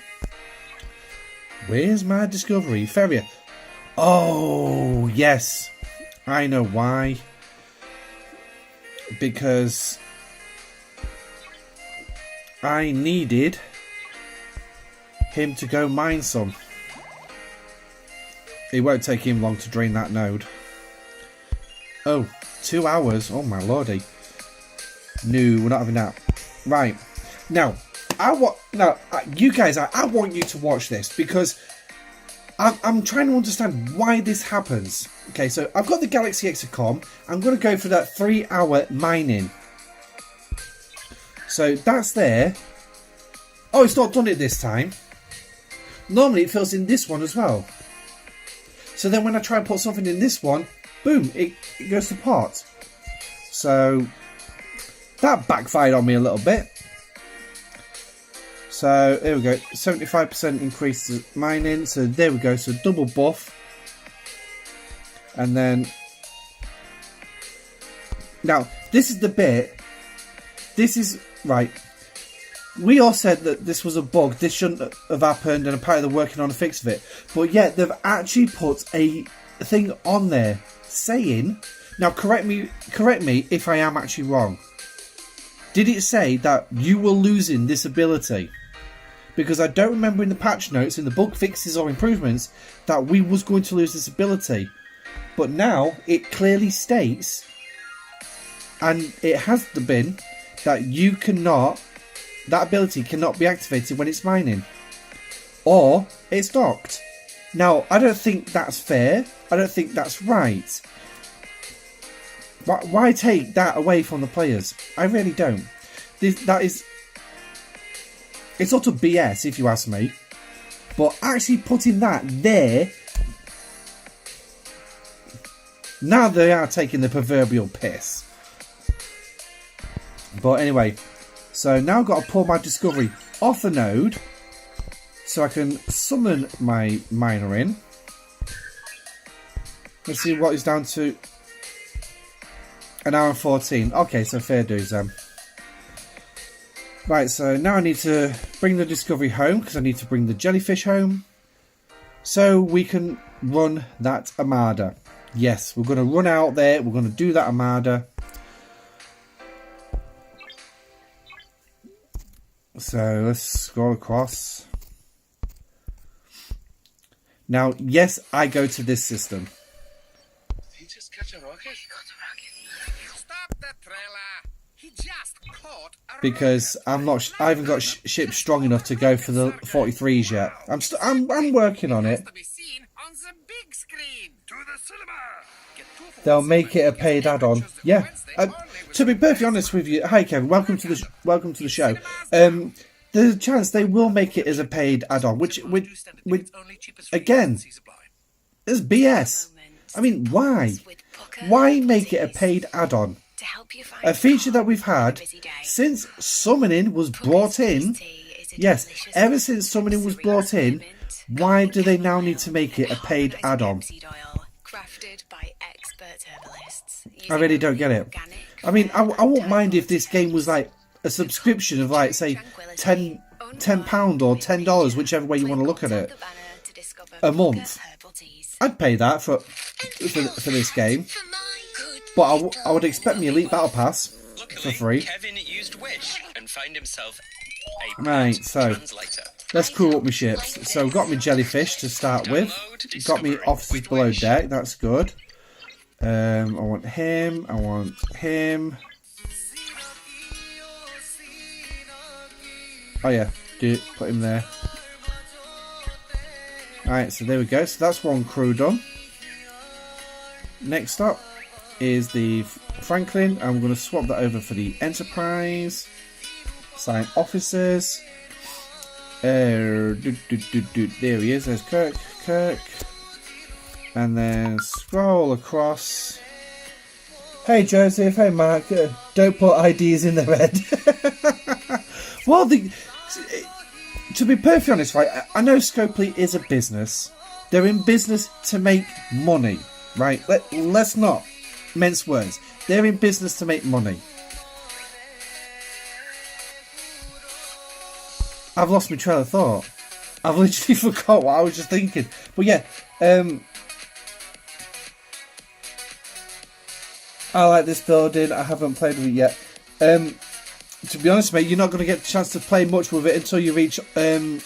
Where's my discovery? Ferrier. Oh, yes. I know why. Because I needed him to go mine some. It won't take him long to drain that node. Oh, 2 hours. Oh my lordy. No, we're not having that. Right. Now, you guys, I want you to watch this because I'm trying to understand why this happens. Okay, so I've got the Galaxy Exocom. I'm going to go for that 3-hour mining. So that's there. Oh, it's not done it this time. Normally it fills in this one as well. So then when I try and put something in this one, boom, it goes to pot. So that backfired on me a little bit. So there we go, 75% increase to mining. So there we go, so double buff. And then, now this is the bit, this is, right. We all said that this was a bug, this shouldn't have happened, and apparently they're working on a fix of it. But yet they've actually put a thing on there saying, now correct me if I am actually wrong. Did it say that you were losing this ability? Because I don't remember in the patch notes, in the bug fixes or improvements, that we was going to lose this ability. But now it clearly states, and it has been, that you cannot, that ability cannot be activated when it's mining. Or it's docked. Now, I don't think that's fair. I don't think that's right. Why take that away from the players? I really don't. That is... It's sort of BS, if you ask me. But actually putting that there... Now they are taking the proverbial piss. But anyway... So now I've got to pull my discovery off the node so I can summon my miner in. Let's see what is down to. An hour and 14. Okay, so fair dues then. Right, so now I need to bring the discovery home because I need to bring the jellyfish home so we can run that armada. Yes, we're going to run out there. We're going to do that armada. So let's scroll across. Now, yes, I go to this system. Did he just catch a rocket? He caught a rocket. Stop the trailer. He just caught a because rocket. I haven't got ships strong enough to go for the 43s yet. I'm working on it. To be seen on the big screen. To the cinema. They'll make it a paid add-on. Yeah. To be perfectly honest with you, hi Kevin, welcome to the show. There's a chance they will make it as a paid add-on, which again, is BS. I mean, why? Why make it a paid add-on? A feature that we've had since summoning was brought in. Yes, ever since summoning was brought in, why do they now need to make it a paid add-on? I really don't get it. I mean, I won't mind if this game was like a subscription of like, say, £10 or $10, whichever way you want to look at it, a month. I'd pay that for this game. But I would expect me Elite Battle Pass for free. Kevin used Wish and found himself a right, so let's cool up my ships. So got me jellyfish to start with. Got me officers below deck. That's good. I want him. I want him. Oh yeah, put him there. Alright, so there we go. So that's one crew done. Next up is the Franklin. I'm going to swap that over for the Enterprise. Assign officers. There he is. There's Kirk. And then scroll across. Hey Joseph, hey Mark, don't put IDs in the red. Well, to be perfectly honest, right, I know Scopley is a business. They're in business to make money, right? Let's not mince words. They're in business to make money. I've lost my trail of thought. I've literally forgot what I was just thinking. But yeah, I like this building. I haven't played with it yet. to be honest, mate, you're not going to get a chance to play much with it until you reach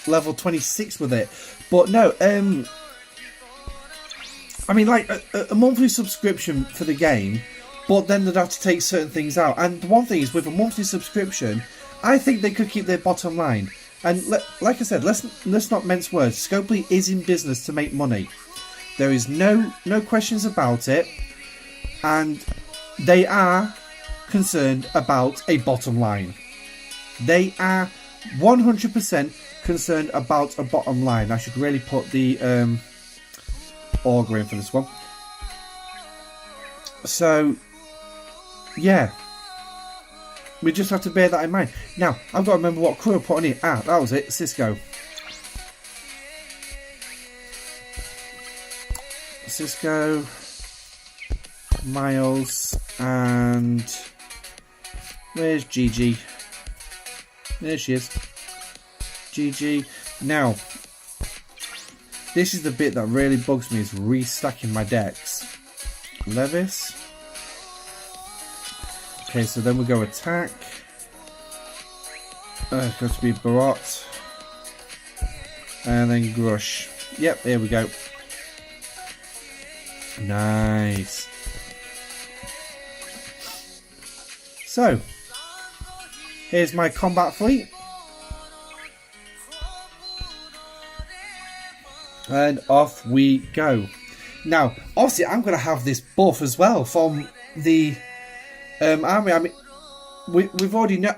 level 26 with it. But no, I mean, like a monthly subscription for the game, but then they'd have to take certain things out. And the one thing is, with a monthly subscription, I think they could keep their bottom line. And like I said, let's not mince words. Scopley is in business to make money. There is no questions about it, and they are concerned about a bottom line. They are 100% concerned about a bottom line. I should really put the auger in for this one. So yeah, we just have to bear that in mind. Now I've got to remember what crew I put on it. Ah, that was it, Cisco, Miles, and where's Gigi? There she is, Gigi. Now this is the bit that really bugs me, is restacking my decks. Levis. Okay, so then we go attack. It's got to be Barot. And then Grush. Yep, there we go. Nice. So, here's my combat fleet. And off we go. Now, obviously, I'm going to have this buff as well from the army. I mean,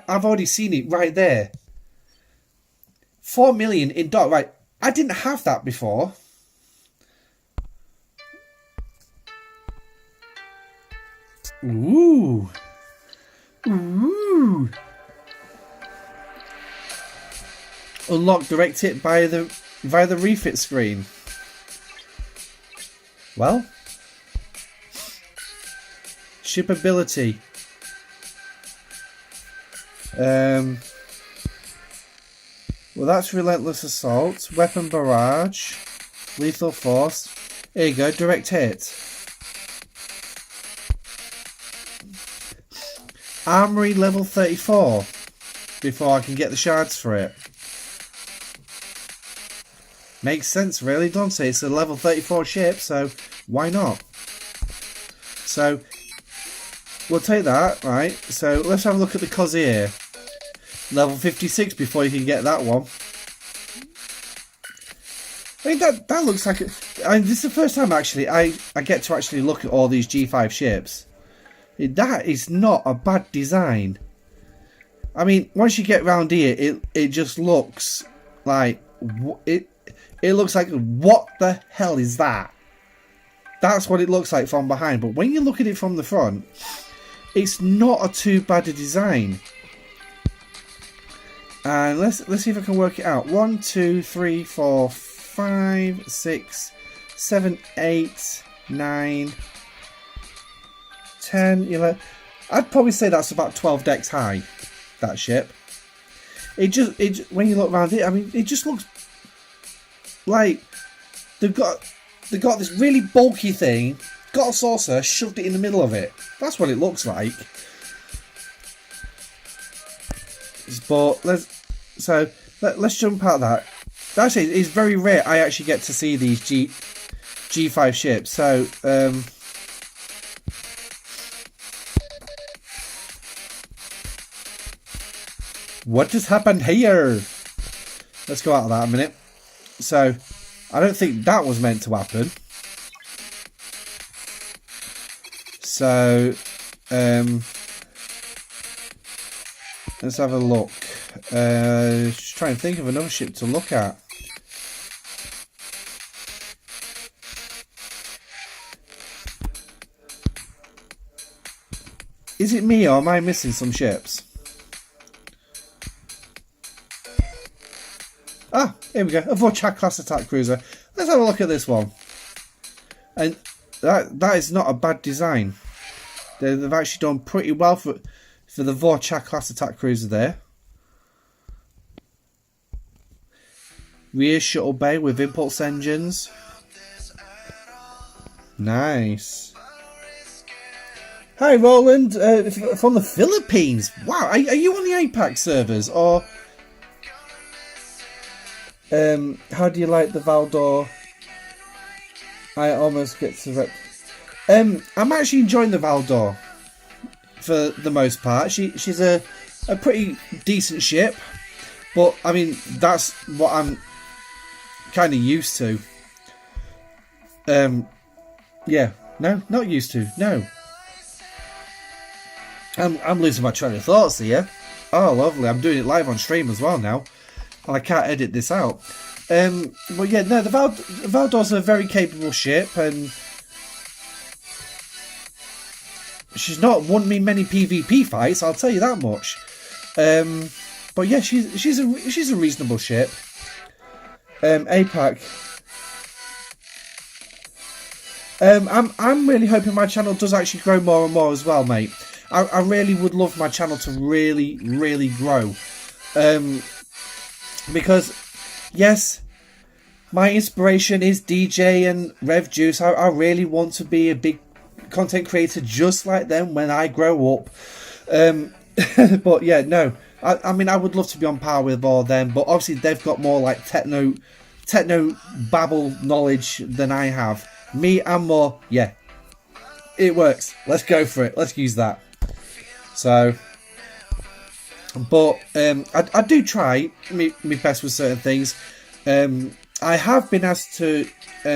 I've already seen it right there. 4 million in dot. Right, I didn't have that before. Ooh. Ooh. Unlock direct hit via the refit screen. Well, ship ability. Well, that's relentless assault, weapon barrage, lethal force. There you go, direct hit. Armory level 34 before I can get the shards for it. Makes sense, really, don't it? It's a level 34 ship, so why not? So we'll take that, right? So let's have a look at the Cozier. Level 56 before you can get that one. I mean, that looks like this is the first time actually I get to actually look at all these G5 ships. That is not a bad design. I mean, once you get round here, it just looks like it looks like, what the hell is that? That's what it looks like from behind. But when you look at it from the front, it's not a too bad a design. And let's see if I can work it out. 1, 2, 3, 4, 5, 6, 7, 8, 9, 10, 11. I'd probably say that's about 12 decks high, that ship. It just when you look around it, I mean, it just looks like they've got this really bulky thing, got a saucer, shoved it in the middle of it. That's what it looks like. But let's jump out of that. Actually, it's very rare I actually get to see these G5 ships. So what just happened here? Let's go out of that a minute. So I don't think that was meant to happen. So let's have a look. Just trying to think of another ship to look at. Is it me, or am I missing some ships? Ah, here we go. A Vorchak class attack cruiser. Let's have a look at this one. And that is not a bad design. They've actually done pretty well for the Vorchak class attack cruiser there. Rear shuttle bay with impulse engines. Nice. Hi, Roland, from the Philippines. Wow, are you on the APAC servers, or how do you like the Valdor? I almost get to rep. I'm actually enjoying the Valdor for the most part. She's a pretty decent ship, but I mean that's what I'm kind of used to. Yeah, no, not used to. No. I'm losing my train of thoughts here. Oh, lovely. I'm doing it live on stream as well now. And I can't edit this out. But yeah, no, the Valdor's a very capable ship, and she's not won me many PvP fights, I'll tell you that much. But yeah, she's a reasonable ship. APAC. I'm really hoping my channel does actually grow more and more as well, mate. I really would love my channel to really, really grow. Because, yes, my inspiration is DJ and Rev Juice. I really want to be a big content creator just like them when I grow up. But yeah, no. I mean, I would love to be on par with all of them, but obviously they've got more like techno babble knowledge than I have. Me, I'm more, yeah, it works. Let's go for it. Let's use that. So, but I do try my best with certain things. I have been asked to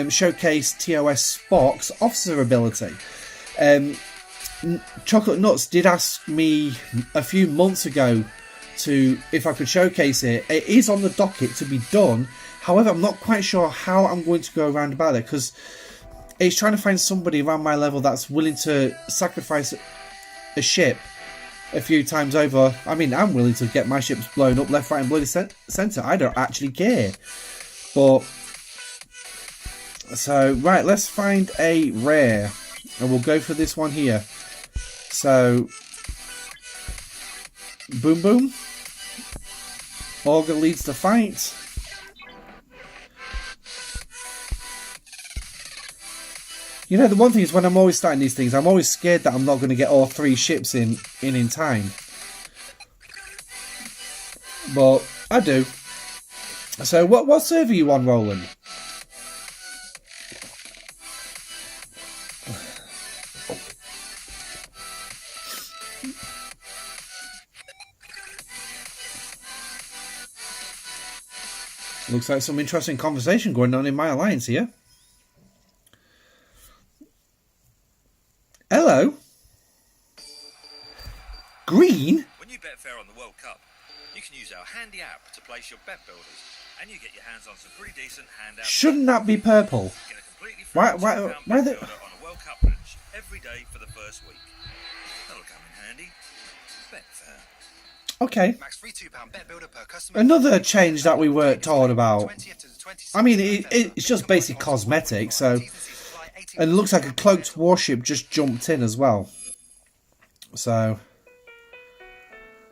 showcase TOS Spock's officer ability. Chocolate Nuts did ask me a few months ago if I could showcase it. It is on the docket to be done. However, I'm not quite sure how I'm going to go around about it, because it's trying to find somebody around my level that's willing to sacrifice a ship a few times over. I mean, I'm willing to get my ships blown up left, right and bloody centre. I don't actually care. But, so, right, let's find a rare. And we'll go for this one here. So, boom boom. Augur leads the fight. You know, the one thing is, when I'm always starting these things, I'm always scared that I'm not going to get all 3 ships in time. But I do. So, what server are you on, Roland? Looks like some interesting conversation going on in my alliance here. Hello? Green? When you bet fair on the World Cup, you can use our handy app to place your bet builders, and you get your hands on some pretty decent handouts. Shouldn't that be purple? Get a completely free Why £2 the... bet builder on a World Cup match every day for the first week. That'll come in handy. Bet fair. Okay. Max free £2 bet builder per customer. Another change that we weren't told about. I mean, it's just basic cosmetic, so... And it looks like a cloaked warship just jumped in as well. So,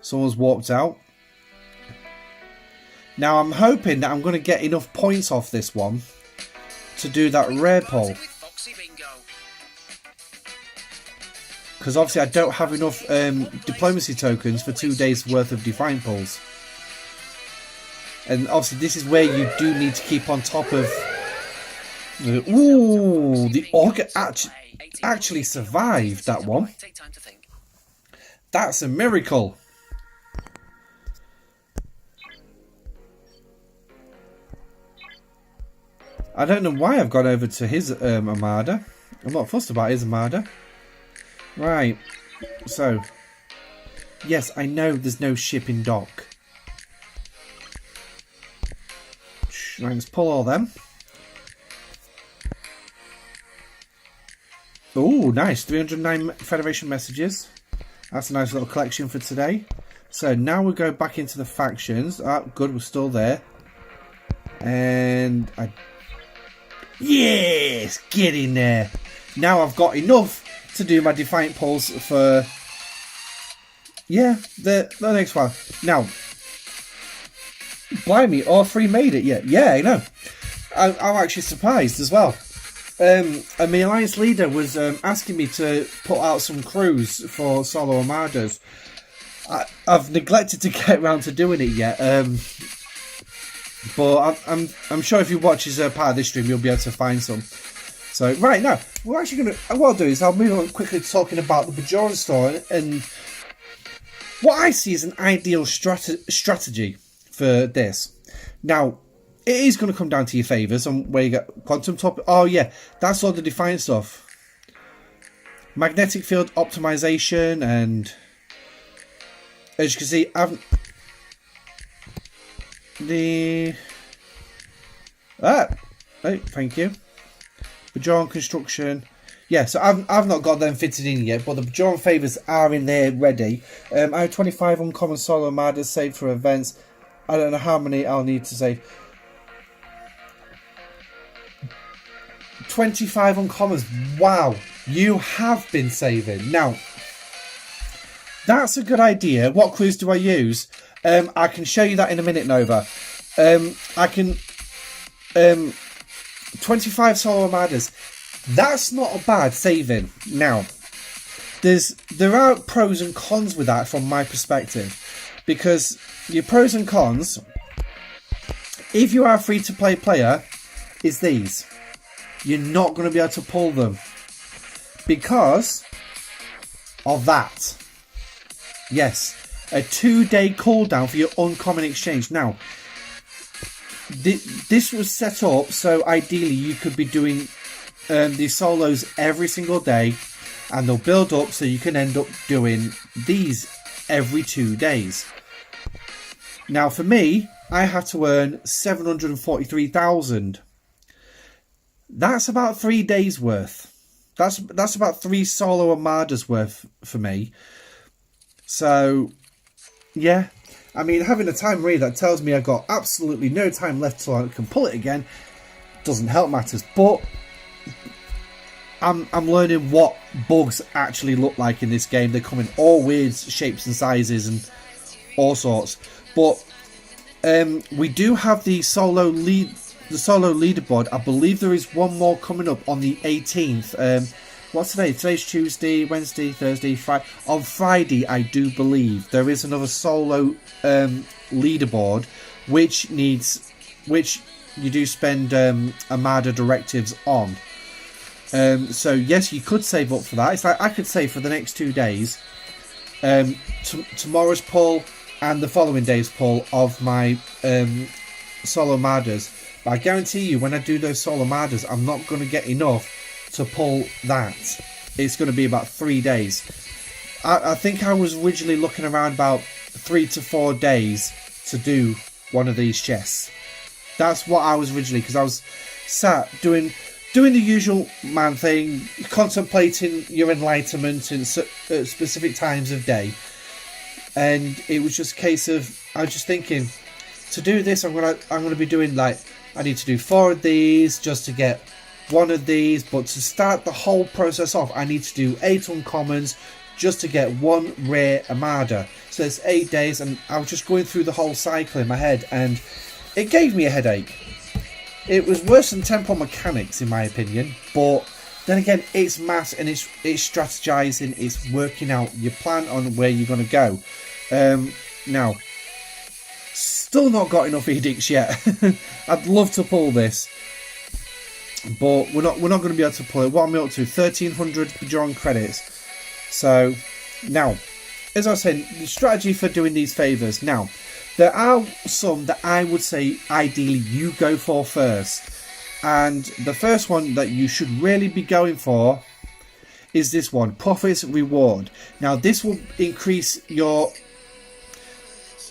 someone's walked out. Now I'm hoping that I'm going to get enough points off this one to do that rare pull. Because obviously I don't have enough diplomacy tokens for 2 days worth of define pulls. And obviously this is where you do need to keep on top of... Ooh, the Augur actually survived that one. That's a miracle. I don't know why I've gone over to his armada. I'm not fussed about his armada. Right, so yes, I know there's no ship in dock. Right, let's pull all them. Oh, nice. 309 Federation messages. That's a nice little collection for today. So now we'll go back into the factions. Ah, good, we're still there. And yes, get in there. Now I've got enough to do my Defiant pulls for... Yeah, the next one. Now, blimey, all 3 made it yet. Yeah, I know. I'm actually surprised as well. and my alliance leader was asking me to put out some crews for solo armadas. I've neglected to get around to doing it yet, but I'm sure if you watch as part of this stream, you'll be able to find some. So right now, we're actually gonna. What I'll do is I'll move on quickly to talking about the Bajoran store and what I see as an ideal strategy for this. Now, it is going to come down to your favours on where you get quantum top. Oh yeah, that's all the Defiant stuff. Magnetic field optimization, and as you can see, hey, thank you. Bajoran construction. Yeah, so I've not got them fitted in yet, but the Bajoran favours are in there ready. I have 25 uncommon solo armadas saved for events. I don't know how many I'll need to save. 25 uncommons. Wow, you have been saving. Now, that's a good idea. What crews do I use? I can show you that in a minute, Nova. I can... 25 solo armadas. That's not a bad saving. Now, there are pros and cons with that from my perspective. Because your pros and cons, if you are a free-to-play player, is these. You're not going to be able to pull them. Because of that. Yes, a 2-day cooldown for your uncommon exchange. Now, this was set up so ideally you could be doing these solos every single day, and they'll build up so you can end up doing these every 2 days. Now for me, I have to earn 743,000. That's about 3 days worth. That's about 3 solo armadas worth for me. So yeah, I mean, having a time read that tells me I've got absolutely no time left till I can pull it again doesn't help matters. But I'm learning what bugs actually look like in this game. They come in all weird shapes and sizes and all sorts. But we do have the solo leaderboard. I believe there is one more coming up on the 18th. What's today? Today's Tuesday, Wednesday, Thursday, Friday. On Friday, I do believe there is another solo leaderboard, which you do spend Armada directives on. So yes, you could save up for that. It's like I could save for the next 2 days, tomorrow's pull and the following day's pull of my solo Armadas. But I guarantee you, when I do those solo Armadas, I'm not going to get enough to pull that. It's going to be about 3 days. I think I was originally looking around about 3 to 4 days to do one of these chests. That's what I was originally, because I was sat doing the usual man thing, contemplating your enlightenment in specific times of day, and it was just a case of I was just thinking, to do this, I'm gonna be doing, like, I need to do 4 of these just to get 1 of these, but to start the whole process off, I need to do 8 uncommons just to get 1 rare Armada. So it's 8 days, and I was just going through the whole cycle in my head, and it gave me a headache. It was worse than Temple Mechanics, in my opinion, but then again, it's maths and it's strategizing, it's working out your plan on where you're going to go. Now, still not got enough edicts yet. I'd love to pull this, but we're not going to be able to pull it. What am I up to? 1,300 Bajoran credits. So now, as I was saying, the strategy for doing these favours. Now, there are some that I would say ideally you go for first. And the first one that you should really be going for is this one, Profits Reward. Now, this will increase your...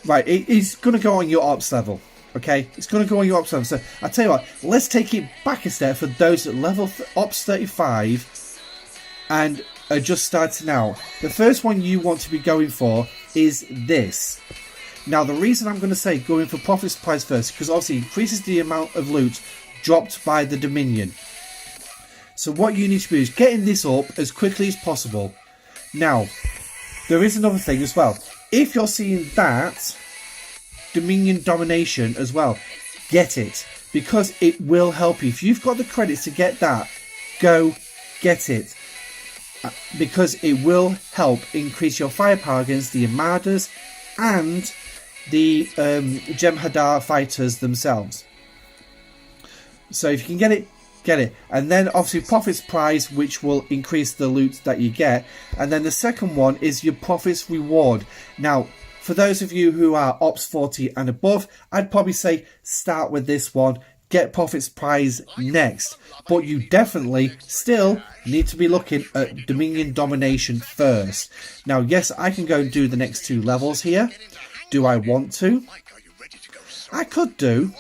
Right, it's going to go on your ops level. Okay, it's going to go on your ops level. So, I'll tell you what, let's take it back a step for those at level ops 35 and are just starting out. The first one you want to be going for is this. Now, the reason I'm going to say going for profit supplies first, because obviously it increases the amount of loot dropped by the Dominion. So what you need to do is getting this up as quickly as possible. Now, there is another thing as well. If you're seeing that Dominion domination as well, get it, because it will help you. If you've got the credits to get that, go get it. Because it will help increase your firepower against the Armadas and the Jem'Hadar fighters themselves. So if you can get it, get it. And then obviously Prophet's Prize, which will increase the loot that you get. And then the second one is your Prophet's Reward. Now, for those of you who are Ops 40 and above, I'd probably say start with this one. Get Prophet's Prize next. But you definitely still need to be looking at Dominion Domination first. Now, yes, I can go and do the next 2 levels here. Do I want to? I could do.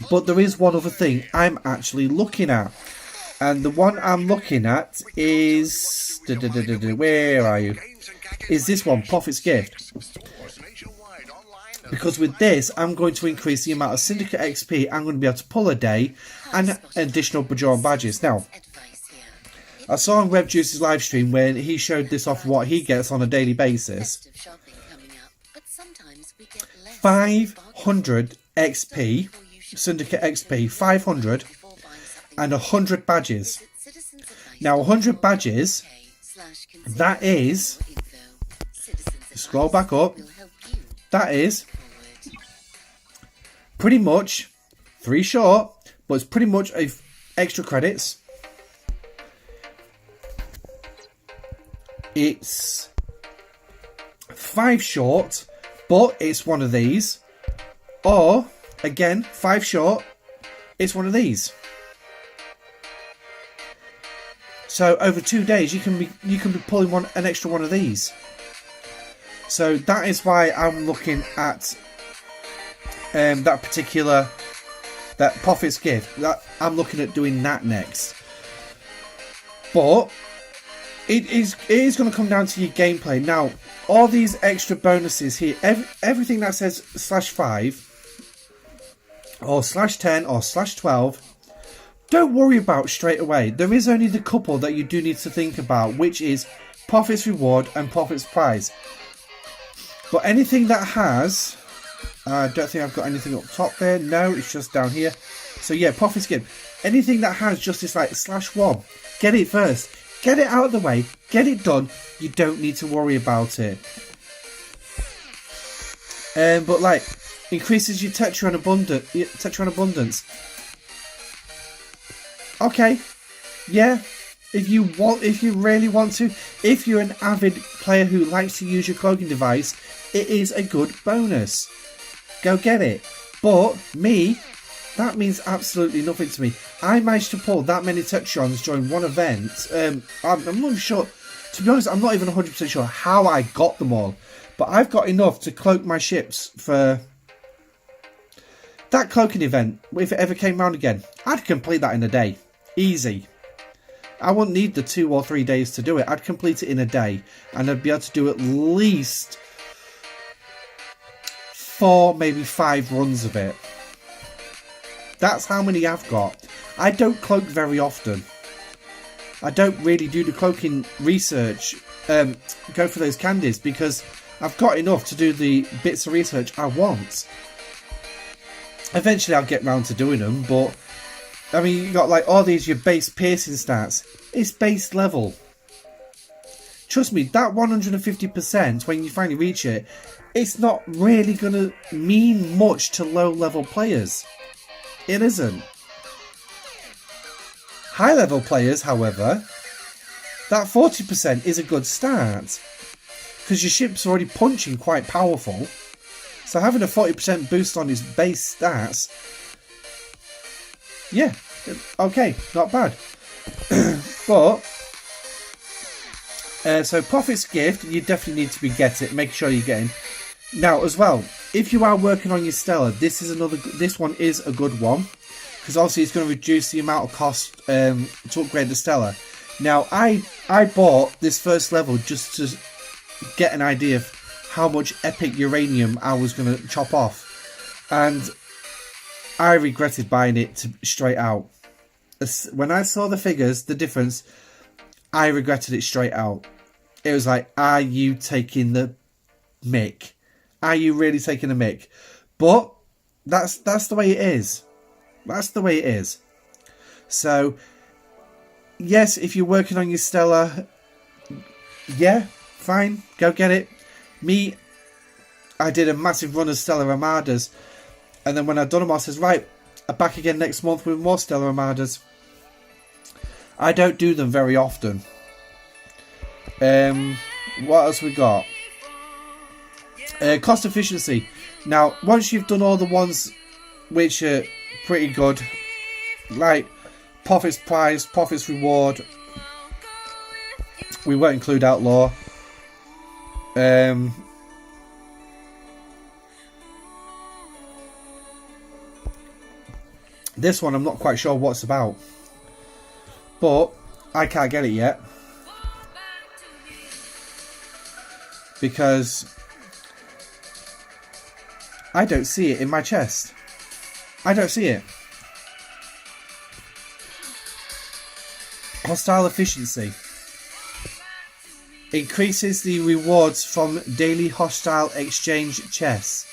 But there is one other thing I'm actually looking at. And the one I'm looking at is... Where are you? Is this one, Prophet's Gift. Because with this, I'm going to increase the amount of Syndicate XP I'm going to be able to pull a day and additional Bajoran badges. Now, I saw on Rev Juice's live stream when he showed this off what he gets on a daily basis. 500 XP, Syndicate XP, 500 and 100 badges. Now, 100 badges, that is, scroll back up, that is pretty much 3 short, but it's pretty much extra credits. It's 5 short, but it's one of these. Or, again, 5 short, it's one of these. So over 2 days, you can be pulling an extra one of these. So that is why I'm looking at that Prophet's Gift. That I'm looking at doing that next. But it is going to come down to your gameplay. Now, all these extra bonuses here, everything that says /5 or /10 or /12, don't worry about straight away. There is only the couple that you do need to think about, which is Prophet's Reward and Prophet's Prize. But anything that has... I don't think I've got anything up top there. No, it's just down here. So yeah, Prophet's Gift. Anything that has just this like /1, get it first. Get it out of the way. Get it done. You don't need to worry about it. But like, increases your Tetra abundance. Okay. Yeah. If you really want to, if you're an avid player who likes to use your cloaking device, it is a good bonus. Go get it. But me, that means absolutely nothing to me. I managed to pull that many Tetrons during one event. I'm not sure, to be honest, I'm not even 100% sure how I got them all. But I've got enough to cloak my ships for that cloaking event. If it ever came round again, I'd complete that in a day. Easy. I wouldn't need the 2 or 3 days to do it. I'd complete it in a day. And I'd be able to do at least 4, maybe 5 runs of it. That's how many I've got. I don't cloak very often. I don't really do the cloaking research. Go for those candies because I've got enough to do the bits of research I want. Eventually I'll get round to doing them, but I mean, you got like all these, your base piercing stats. It's base level. Trust me, that 150%, when you finally reach it, it's not really going to mean much to low level players. It isn't. High level players, however, that 40% is a good start. Because your ship's already punching quite powerful. So having a 40% boost on his base stats, yeah, okay, not bad. But so Prophet's Gift, you definitely need to get it. Make sure you're getting. Now as well, if you are working on your Stella, this one is a good one because obviously it's going to reduce the amount of cost to upgrade the Stella. Now I bought this first level just to get an idea of how much epic uranium I was going to chop off, and I regretted buying it straight out. When I saw the figures, the difference, I regretted it straight out. It was like, are you taking the mick? Are you really taking the mick? But that's the way it is. That's the way it is. So, yes, if you're working on your Stella, yeah, fine, go get it. Me, I did a massive run of Stella Armadas, and then when I'd done them, I says, right, I'm back again next month with more Stella Armadas. I don't do them very often. What else we got? Cost efficiency. Now, once you've done all the ones which are pretty good, like Profits Prize, Profits Reward, we won't include Outlaw. This one I'm not quite sure what it's about, but I can't get it yet because I don't see it in my chest. I don't see it. Hostile efficiency. Increases the rewards from daily hostile exchange chests.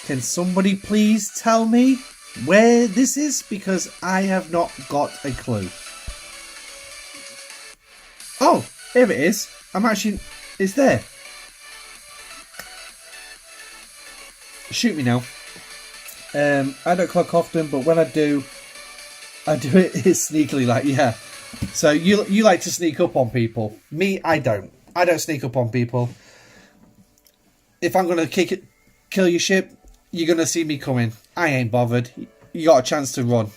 Can somebody please tell me where this is? Because I have not got a clue. Oh, here it is. It's there. Shoot me now. I don't clock often, but when I do it sneakily, like, yeah. So you like to sneak up on people. Me, I don't. I don't sneak up on people. If I'm going to kill your ship, you're going to see me coming. I ain't bothered. You got a chance to run.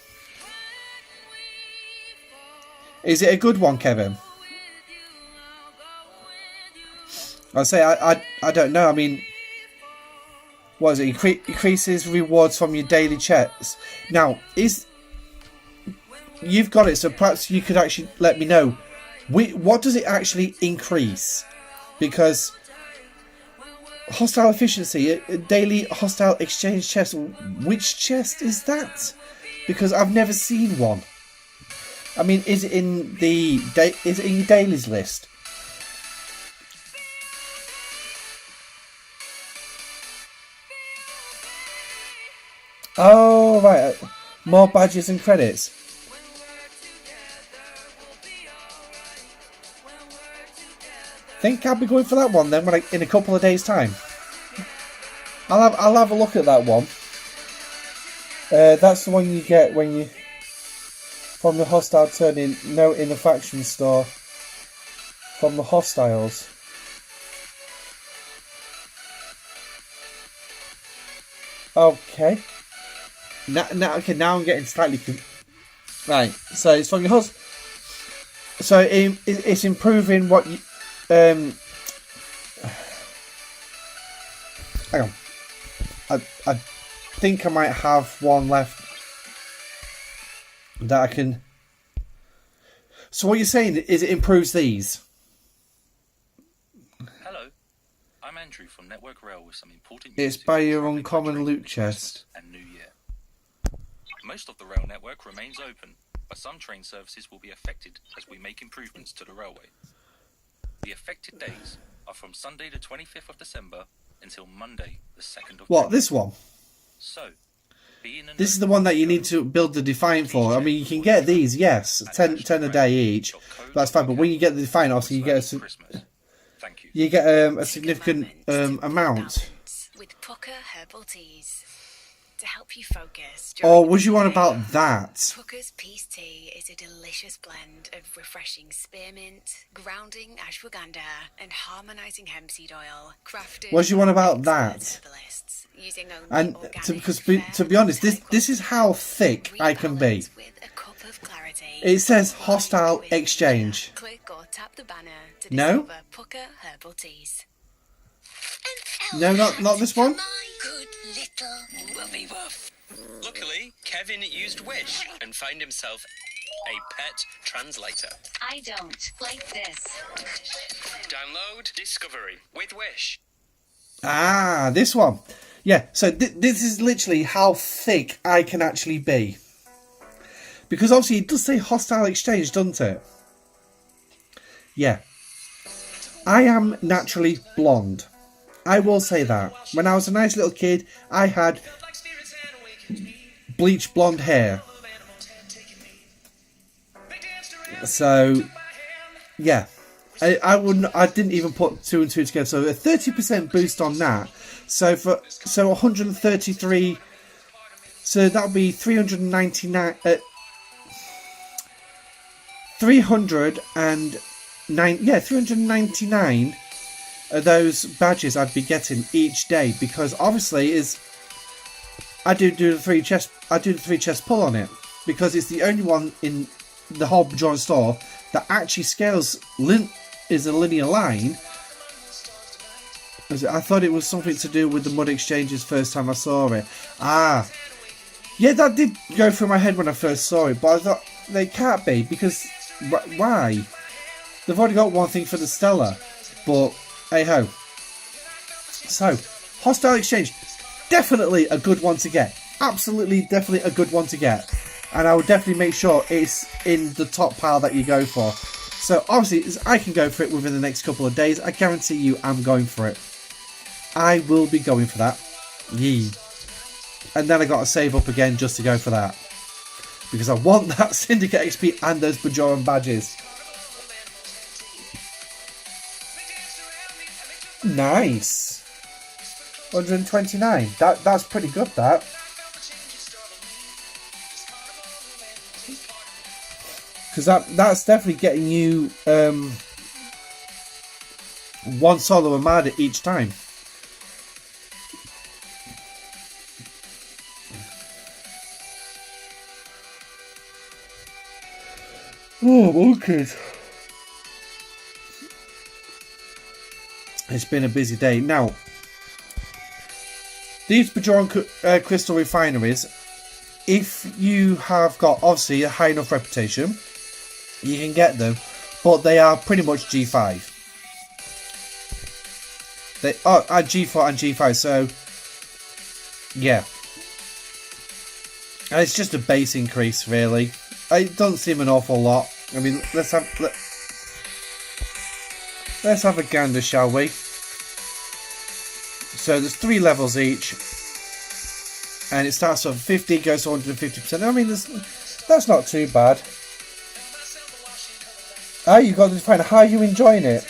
Is it a good one, Kevin? I'd say I don't know. I mean, what is it? Increases rewards from your daily checks. Now, you've got it, so perhaps you could actually let me know. What does it actually increase? Because hostile efficiency, daily hostile exchange chest. Which chest is that? Because I've never seen one. I mean, is it in your dailies list? Oh right, more badges and credits. Think I'll be going for that one then in a couple of days' time. I'll have a look at that one. That's the one you get when you from the hostile turn-in note in the faction store from the hostiles. Okay. Now I'm getting slightly right. So it's from your host. So it's improving what you. Hang on. I think I might have one left that I can. So what you're saying is it improves these? Hello, I'm Andrew from Network Rail with some important news. It's by your uncommon loot chest. And New Year. Most of the rail network remains open, but some train services will be affected as we make improvements to the railway. The affected days are from Sunday the 25th of December until Monday the 2nd of January. This one? So, this is the one that you need to build the Defiant for. I mean, you can get these, yes, 10 a day each. That's fine, but when you get the Defiant, obviously you get a significant amount. With Pucker herbal teas to help you focus. Or was you on about that? Pucker's Peace Tea is a delicious blend of refreshing spearmint, grounding ashwagandha, and harmonizing hemp seed oil. Crafted. Was you on about that? Using only and organic, to be honest, this is how thick I can be. With a cup of clarity. It says hostile exchange. Click or tap the banner to No? discover Pucker herbal teas. No, not this one. Good little woofy woof. Luckily, Kevin used Wish and found himself a pet translator. I don't like this. Download Discovery with Wish. Ah, this one. Yeah, so this is literally how thick I can actually be. Because obviously it does say hostile exchange, doesn't it? Yeah. I am naturally blonde. I will say that. When I was a nice little kid, I had bleach blonde hair. So, yeah. I didn't even put 2 and 2 together. So a 30% boost on that. So 133. So that'll be 399. 399 of those badges I'd be getting each day, because obviously I do the 3 chest pull on it, because it's the only one in the whole Bajoran store that actually scales is a linear line. I thought it was something to do with the mud exchanges first time I saw it. Yeah, that did go through my head when I first saw it, but I thought they can't be, because why? They've already got one thing for the Stella, but hey ho. So, hostile exchange, definitely a good one to get. Absolutely, definitely a good one to get, and I would definitely make sure it's in the top pile that you go for. So obviously, I can go for it within the next couple of days. I guarantee you, I'm going for it. I will be going for that. Yee. And then I got to save up again just to go for that, because I want that Syndicate XP and those Bajoran badges. Nice. 129. That's pretty good, that. Because that's definitely getting you one solo Armada each time. Oh, okay. It's been a busy day. Now, these Bajoran crystal refineries, if you have got obviously a high enough reputation, you can get them, but they are pretty much G5. They are G4 and G5, so yeah. And it's just a base increase, really. It doesn't seem an awful lot. I mean, let's have a gander, shall we? So there's 3 levels each, and it starts off 50, goes to 150%. I mean, that's not too bad. You got to define how are you enjoying it.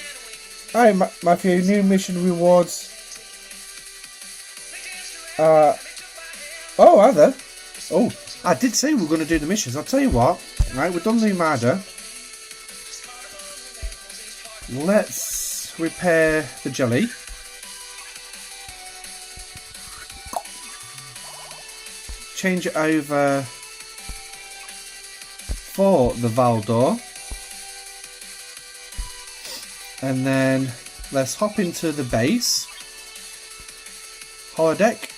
Hi, Matthew. New mission rewards. Oh, are there? Oh, I did say we were going to do the missions. I'll tell you what. Right, we've done the Armada. Let's repair the jelly. Change it over for the Valdor. And then let's hop into the base. Holodeck.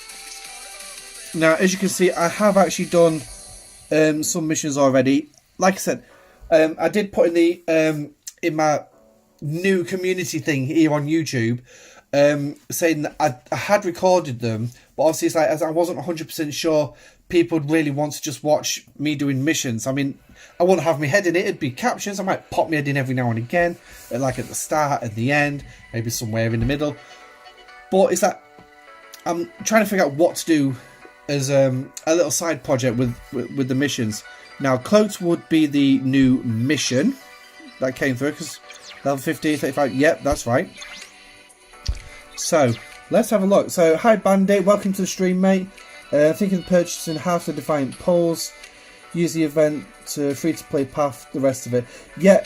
Now, as you can see, I have actually done some missions already. Like I said, I did put in the in my new community thing here on YouTube, saying that I had recorded them, but obviously it's like, as I wasn't 100% sure people would really want to just watch me doing missions. I mean, I wouldn't have my head in it, it'd be captions. I might pop my head in every now and again, like at the start, at the end, maybe somewhere in the middle. But it's that I'm trying to figure out what to do as a little side project with the missions. Now, Cloaks would be the new mission that came through, because level 50, 35, yep, that's right. So, let's have a look. So, hi Bandit, welcome to the stream, mate. Thinking of purchasing House of Defiant Poles. Use the event to free-to-play path, the rest of it. Yeah,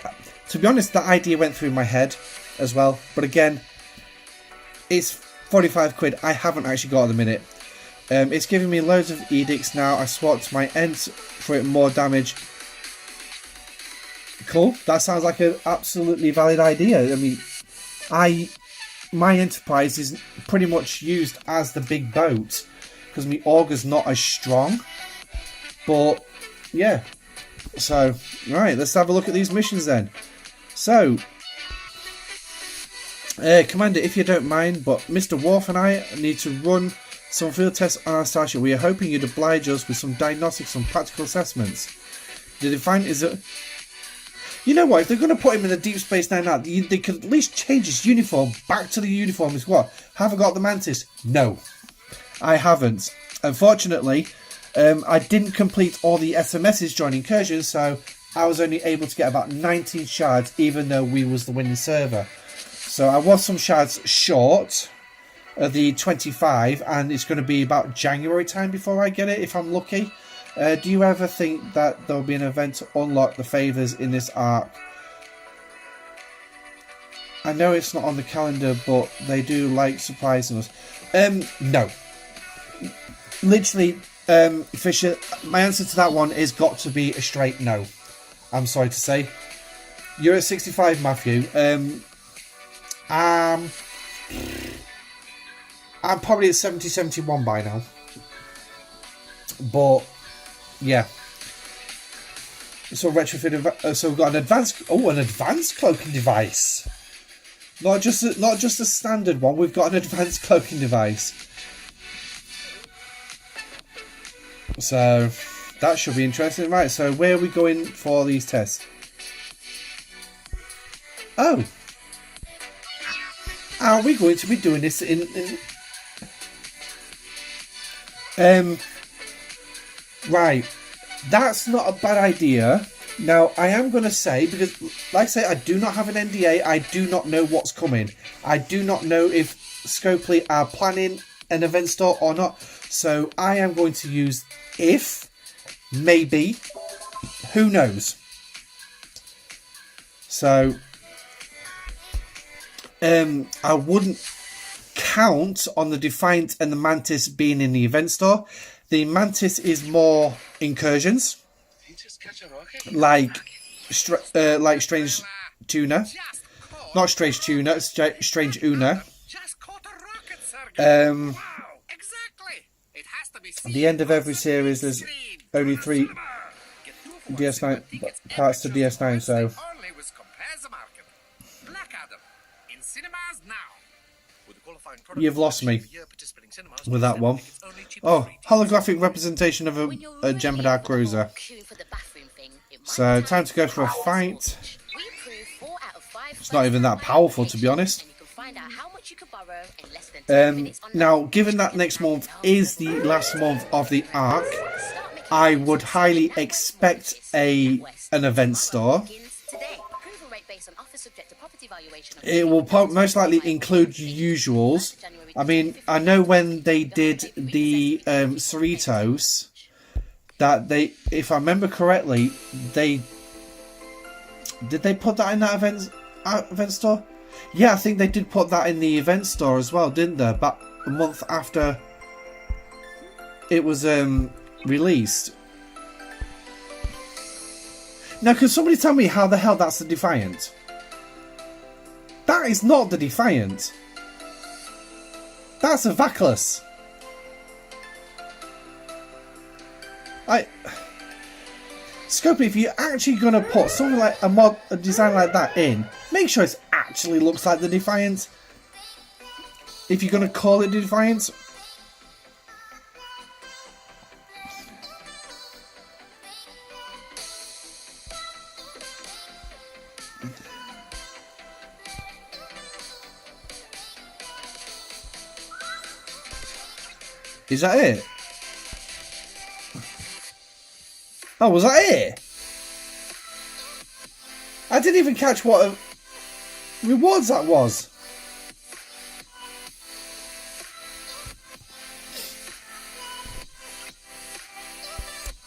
to be honest, that idea went through my head as well. But again, it's 45 quid. I haven't actually got at the minute. It's giving me loads of edicts now. I swapped my ends for it, more damage. Cool. That sounds like an absolutely valid idea. I mean, my Enterprise is pretty much used as the big boat, because my Augur's not as strong. But yeah. So, right, let's have a look at these missions then. So, Commander, if you don't mind, but Mr. Worf and I need to run some field tests on our starship. We are hoping you'd oblige us with some diagnostics and practical assessments. The Defiant is a... You know what, if they're going to put him in the Deep Space Nine now, they could at least change his uniform back to the uniform as well. Have I got the Mantis? No, I haven't. Unfortunately, I didn't complete all the SMSs during incursion, so I was only able to get about 19 shards, even though we was the winning server. So I was some shards short of the 25, and it's going to be about January time before I get it, if I'm lucky. Do you ever think that there'll be an event to unlock the favours in this arc? I know it's not on the calendar, but they do like surprising us. No. Literally, Fisher, my answer to that one is got to be a straight no. I'm sorry to say. You're at 65, Matthew. I'm probably at 70, 71 by now. But, yeah. So retrofit. So we've got an advanced cloaking device. Not just a standard one. We've got an advanced cloaking device. So that should be interesting, right? So where are we going for these tests? Oh, are we going to be doing this in right? That's not a bad idea. Now, I am going to say, because, like I say, I do not have an NDA. I do not know what's coming. I do not know if Scopley are planning an event store or not. So, I am going to use if, maybe, who knows. So, I wouldn't count on the Defiant and the Mantis being in the event store. The Mantis is more incursions. Like Strange Tuna. Not Strange Tuna, Strange Una. At the end of every series, there's only 3 DS9 parts to DS9, so you've lost me with that one. Oh, holographic representation of a Jem'Hadar cruiser. So, time to go for a fight. It's not even that powerful, to be honest. Now, given that next month is the last month of the arc, I would highly expect an event store. It will most likely include usuals. I mean, I know when they did the Cerritos, that they, if I remember correctly, did they put that in that event store? Yeah, I think they did put that in the event store as well, didn't they? But a month after it was released. Now, can somebody tell me how the hell that's the Defiant? That is not the Defiant. That's a Vaclus. Scopely, if you're actually going to put something like a design like that in, make sure it actually looks like the Defiant. If you're going to call it the Defiant. Is that it? Oh, was that it? I didn't even catch what rewards that was.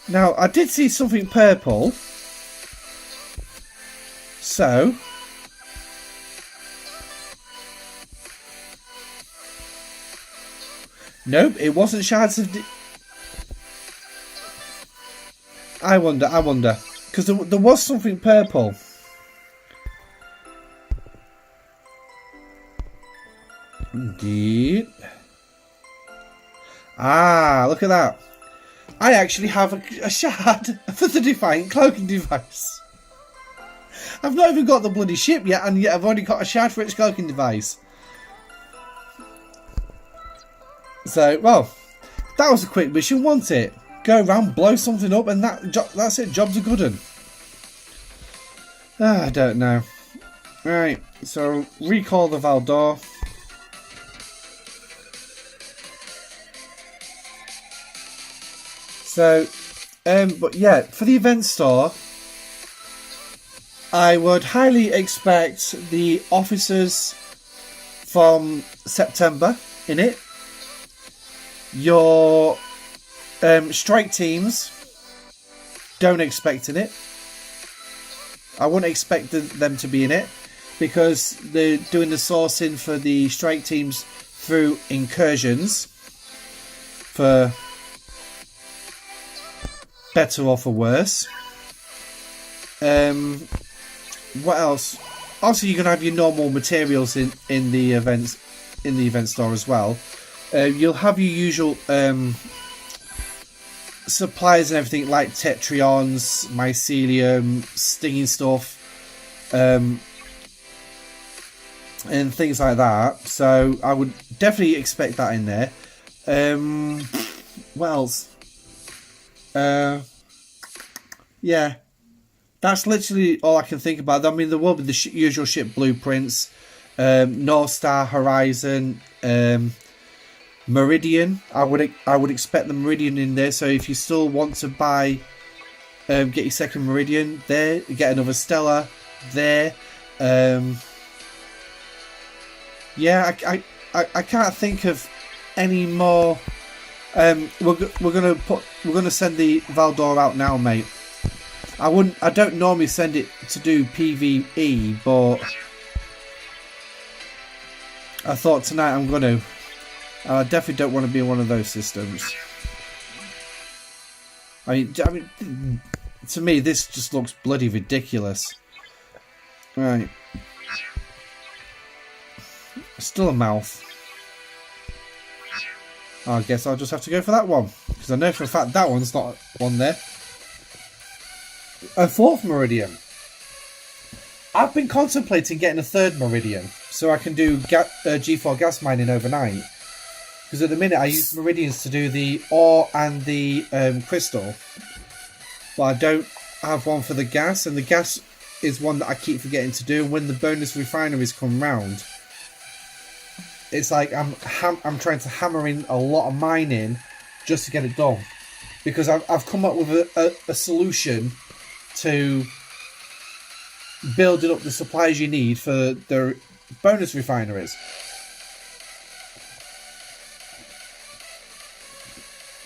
Now, I did see something purple. So... nope, it wasn't shards of... I wonder. Because there was something purple. Indeed. Ah, look at that. I actually have a shard for the Defiant cloaking device. I've not even got the bloody ship yet, and yet I've already got a shard for its cloaking device. So, well, that was a quick mission, wasn't it? Go around, blow something up, and that's it. Job's a good one. I don't know. Right, so recall the Valdor. So, but yeah, for the event store, I would highly expect the officers from September in it. Your strike teams, don't expect in it. I wouldn't expect them to be in it because they're doing the sourcing for the strike teams through incursions for better or for worse. What else? Also, you're gonna have your normal materials in the event store as well. You'll have your usual supplies and everything like tetrions, mycelium, stinging stuff, and things like that. So I would definitely expect that in there. What else? Yeah, that's literally all I can think about. I mean, there will be the usual ship blueprints, North Star, Horizon, Meridian. I would expect the Meridian in there. So if you still want to buy, get your second Meridian there, get another Stellar there. Yeah, I can't think of any more. We're gonna send the Valdor out now, mate. I don't normally send it to do PvE, but I thought tonight I'm gonna. I definitely don't want to be in one of those systems. I mean, to me, this just looks bloody ridiculous. Right. Still a mouth. I guess I'll just have to go for that one. Because I know for a fact that one's not one there. A fourth Meridian. I've been contemplating getting a third Meridian. So I can do G4 gas mining overnight. Because at the minute I use Meridians to do the ore and the crystal. But I don't have one for the gas. And the gas is one that I keep forgetting to do. And when the bonus refineries come round, it's like I'm trying to hammer in a lot of mining just to get it done. Because I've come up with a solution to building up the supplies you need for the bonus refineries.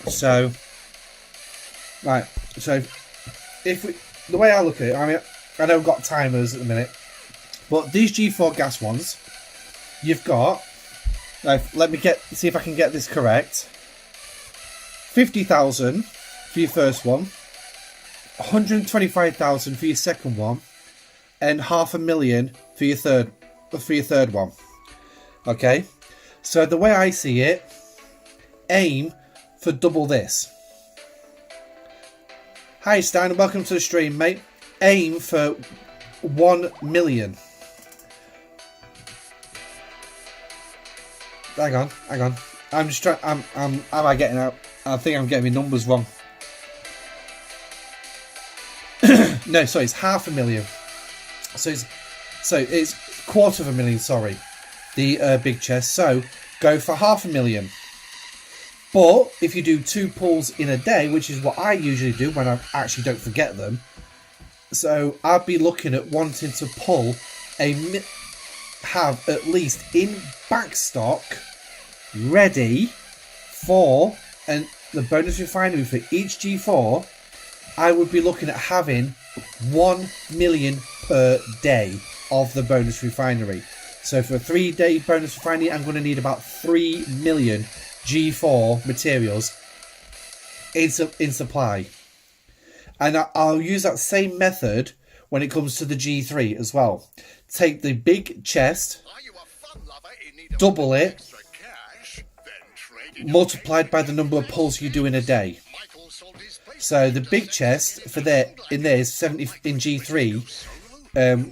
So, right. So, the way I look at it, I mean, I know I've got timers at the minute, but these G4 gas ones, you've got. Let me see if I can get this correct. 50,000 for your first one, 125,000 for your second one, and 500,000 for your third one. Okay, so the way I see it, aim for double this. Hi Stan, welcome to the stream, mate. Aim for 1 million. Hang on. I'm just trying. Am I getting out? I think I'm getting my numbers wrong. No, sorry, it's 500,000. So it's 250,000. Sorry, the big chest. So go for 500,000. But if you do 2 pulls in a day, which is what I usually do when I actually don't forget them, so I'd be looking at wanting to pull have at least in backstock ready for the bonus refinery for each G4. I would be looking at having 1 million per day of the bonus refinery. So for a 3-day bonus refinery, I'm going to need about 3 million G4 materials in supply. And I'll use that same method when it comes to the G3 as well. Take the big chest, double it, multiplied by the number of pulls you do in a day. So the big chest for in there is 70 in G3.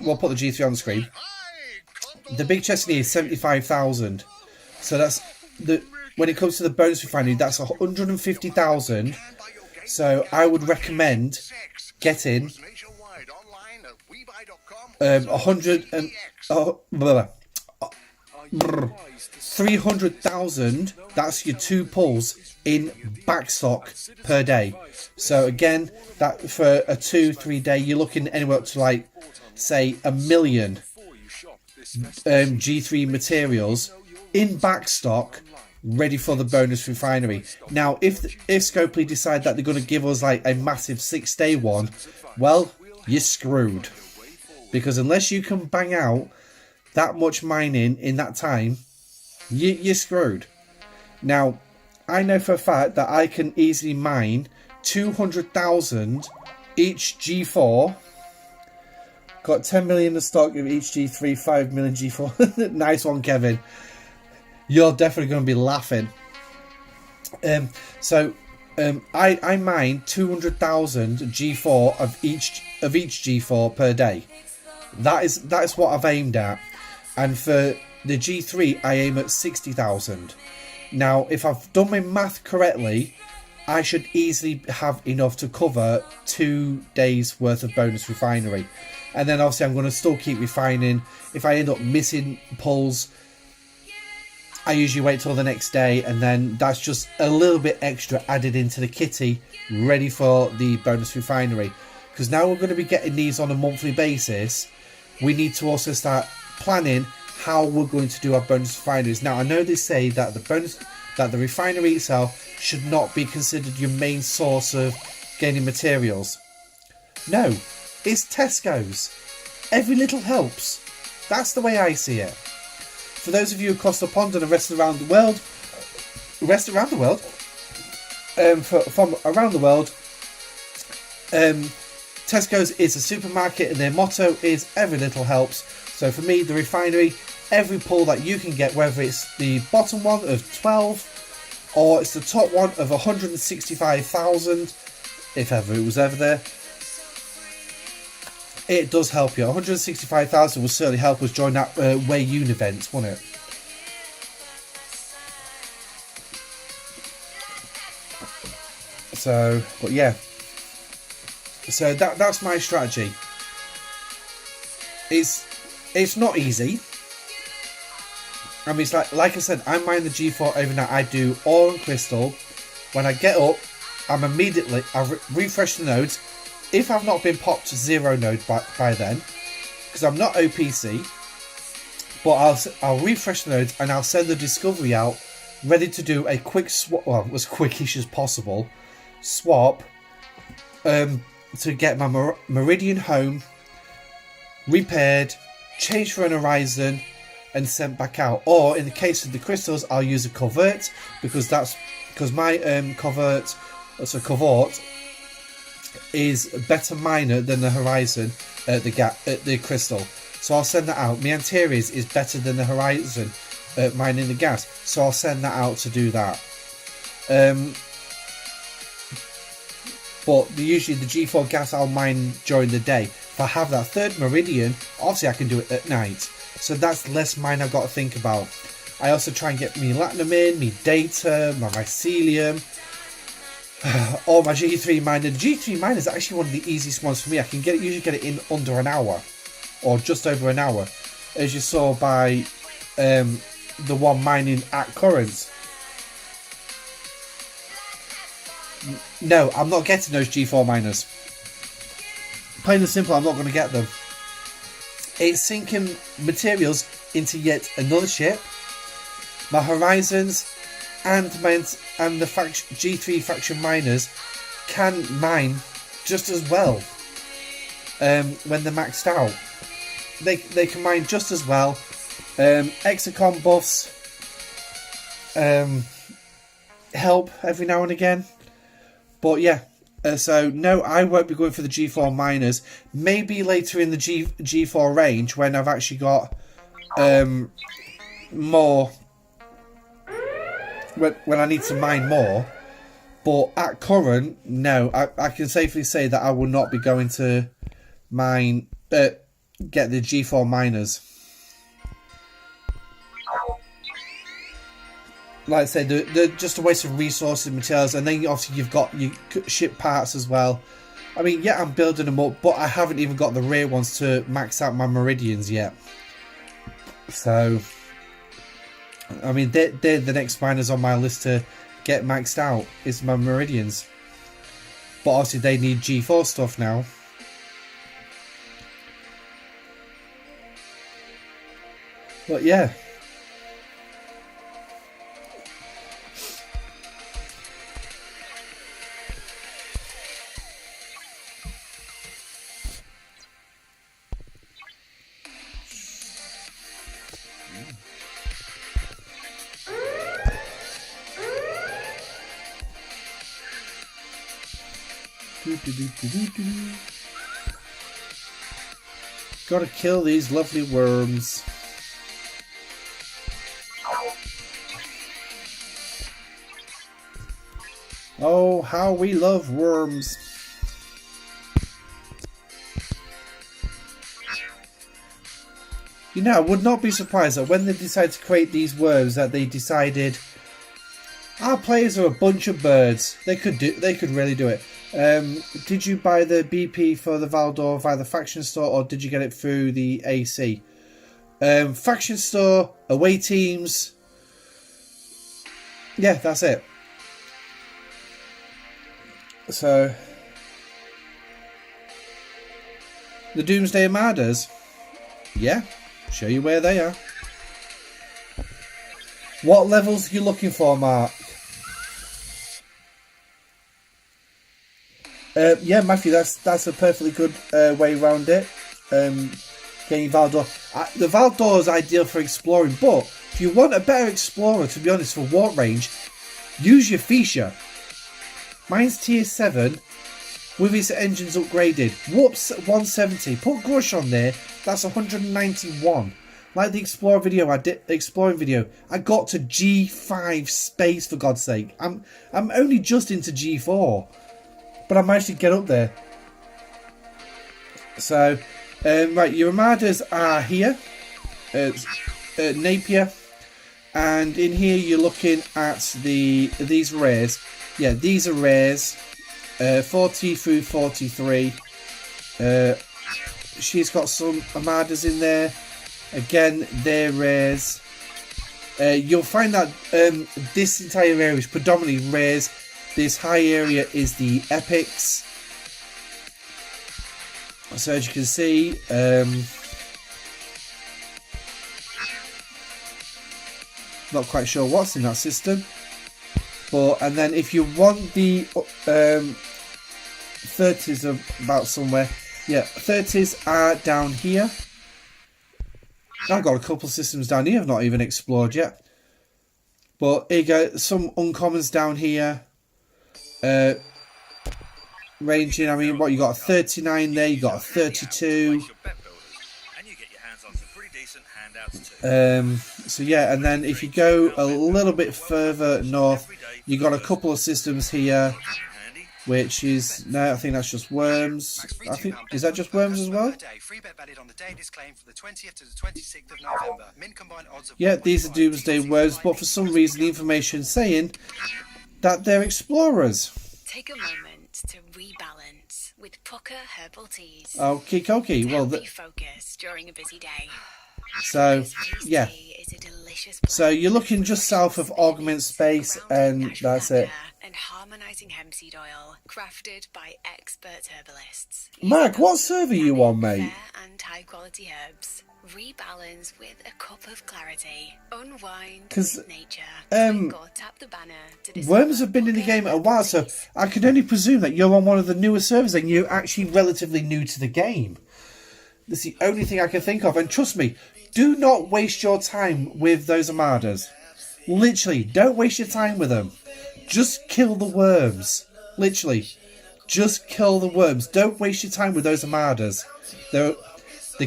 We'll put the G3 on the screen. The big chest in here is 75,000. So that's when it comes to the bonus refinery, that's 150,000. So I would recommend getting 100 and 300,000, that's your 2 pulls in backstock per day. So again, that for a 2-3 day, you're looking anywhere up to like, say, 1 million G3 materials in backstock, ready for the bonus refinery. Now, if Scopley decide that they're going to give us like a massive 6-day one, well, you're screwed. Because unless you can bang out that much mining in that time, you're screwed. Now, I know for a fact that I can easily mine 200,000 each G4. Got 10 million in stock of each G3, 5 million G4. Nice one, Kevin. You're definitely going to be laughing. I mine 200,000 G4 of each G4 per day. That is what I've aimed at. And for the G3, I aim at 60,000. Now, if I've done my math correctly, I should easily have enough to cover 2 days worth of bonus refinery. And then obviously I'm going to still keep refining. If I end up missing pulls, I usually wait till the next day, and then that's just a little bit extra added into the kitty, ready for the bonus refinery. Because now we're going to be getting these on a monthly basis, we need to also start planning how we're going to do our bonus refineries. Now, I know they say that the refinery itself should not be considered your main source of gaining materials. No, it's Tesco's. Every little helps. That's the way I see it. For those of you across the pond and the rest around the world, from around the world, Tesco's is a supermarket, and their motto is every little helps. So for me, the refinery, every pull that you can get, whether it's the bottom one of 12 or it's the top one of 165,000, if ever it was ever there, it does help you. 165,000 will certainly help us join that weyoun event, won't it? So, but yeah. So that's my strategy. It's not easy. I mean, it's like I said, I mine the G4 overnight. I do ore and crystal. When I get up, I refresh the nodes. If I've not been popped to 0 node by then, because I'm not OPC, but I'll refresh the nodes and I'll send the discovery out, ready to do a quick swap, well, as quickish as possible, swap, to get my Meridian home repaired, changed for an horizon, and sent back out. Or in the case of the crystals, I'll use a covert, because my covert is a better miner than the horizon at the crystal. So I'll send that out. My Antares is better than the horizon at mining the gas. So I'll send that out to do that. But usually the G4 gas I'll mine during the day. If I have that third meridian, obviously I can do it at night. So that's less mine I've got to think about. I also try and get me latinum in, me data, my mycelium, or my G3 miner. The G3 miner is actually one of the easiest ones for me. I can usually get it in under an hour, or just over an hour, as you saw by the one mining at current. No, I'm not getting those G4 miners. Plain and simple, I'm not going to get them. It's sinking materials into yet another ship. My horizons and the G3 faction miners can mine just as well when they're maxed out. They can mine just as well. Exocom buffs help every now and again. But yeah, so no, I won't be going for the G4 miners. Maybe later in the G4 range when I've actually got more, when I need to mine more. But at current, no, I can safely say that I will not be going to mine, get the G4 miners. Like I said, they're just a waste of resources and materials, and then obviously you've got your ship parts as well. I mean, yeah, I'm building them up, but I haven't even got the rear ones to max out my meridians yet. So, I mean, they're the next miners on my list to get maxed out. Is my Meridians. But obviously they need G4 stuff now. But yeah. Gotta kill these lovely worms. Oh, how we love worms. You know, I would not be surprised that when they decided to create these worms that they decided our players are a bunch of birds. They could really do it. Did you buy the BP for the Valdor via the faction store, or did you get it through the AC? Faction store, away teams. Yeah, that's it. So the Doomsday Armadas. Yeah, show you where they are. What levels are you looking for, Mark? Yeah, Matthew, that's a perfectly good way around it. Getting Valdor. The Valdor is ideal for exploring, but if you want a better explorer, to be honest, for warp range, use your Fisher. Mine's tier 7 with its engines upgraded. Warp's 170. Put Grush on there, that's 191. Like the exploring video I got to G5 space, for God's sake. I'm only just into G4. But I managed to get up there. So, right, your Armadas are here. Napier. And in here you're looking at these rares. Yeah, these are rares. 40 through 43. She's got some Armadas in there. Again, they're rares. You'll find that this entire area is predominantly rares. This high area is the epics. So as you can see, not quite sure what's in that system. And then if you want the 30s about somewhere, yeah, 30s are down here. I've got a couple of systems down here I've not even explored yet. But here you go, some uncommons down here. Ranging, I mean, what you got a 39 there, you got a 32. So yeah, and then if you go a little bit further north, you got a couple of systems here, which is no, I think that's just worms. I think is that just worms as well? Yeah, these are Doomsday worms, but for some reason the information saying that they're explorers. Take a moment to rebalance with Pucker herbal teas. Okie dokie. Well, focus during a busy day. So yeah. So you're looking just south of Augment Space, and that's it. And harmonizing hemp seed oil, crafted by expert herbalists. Mark, what server are you on, mate? And high quality herbs. Rebalance with a cup of clarity. Unwind with nature. Or tap the banner to worms have been in the game a while, so I can only presume that you're on one of the newer servers and you're actually relatively new to the game. That's the only thing I can think of. And trust me, do not waste your time with those Armadas. Literally, don't waste your time with them. Just kill the worms. Literally, just kill the worms. Don't waste your time with those Armadas. They're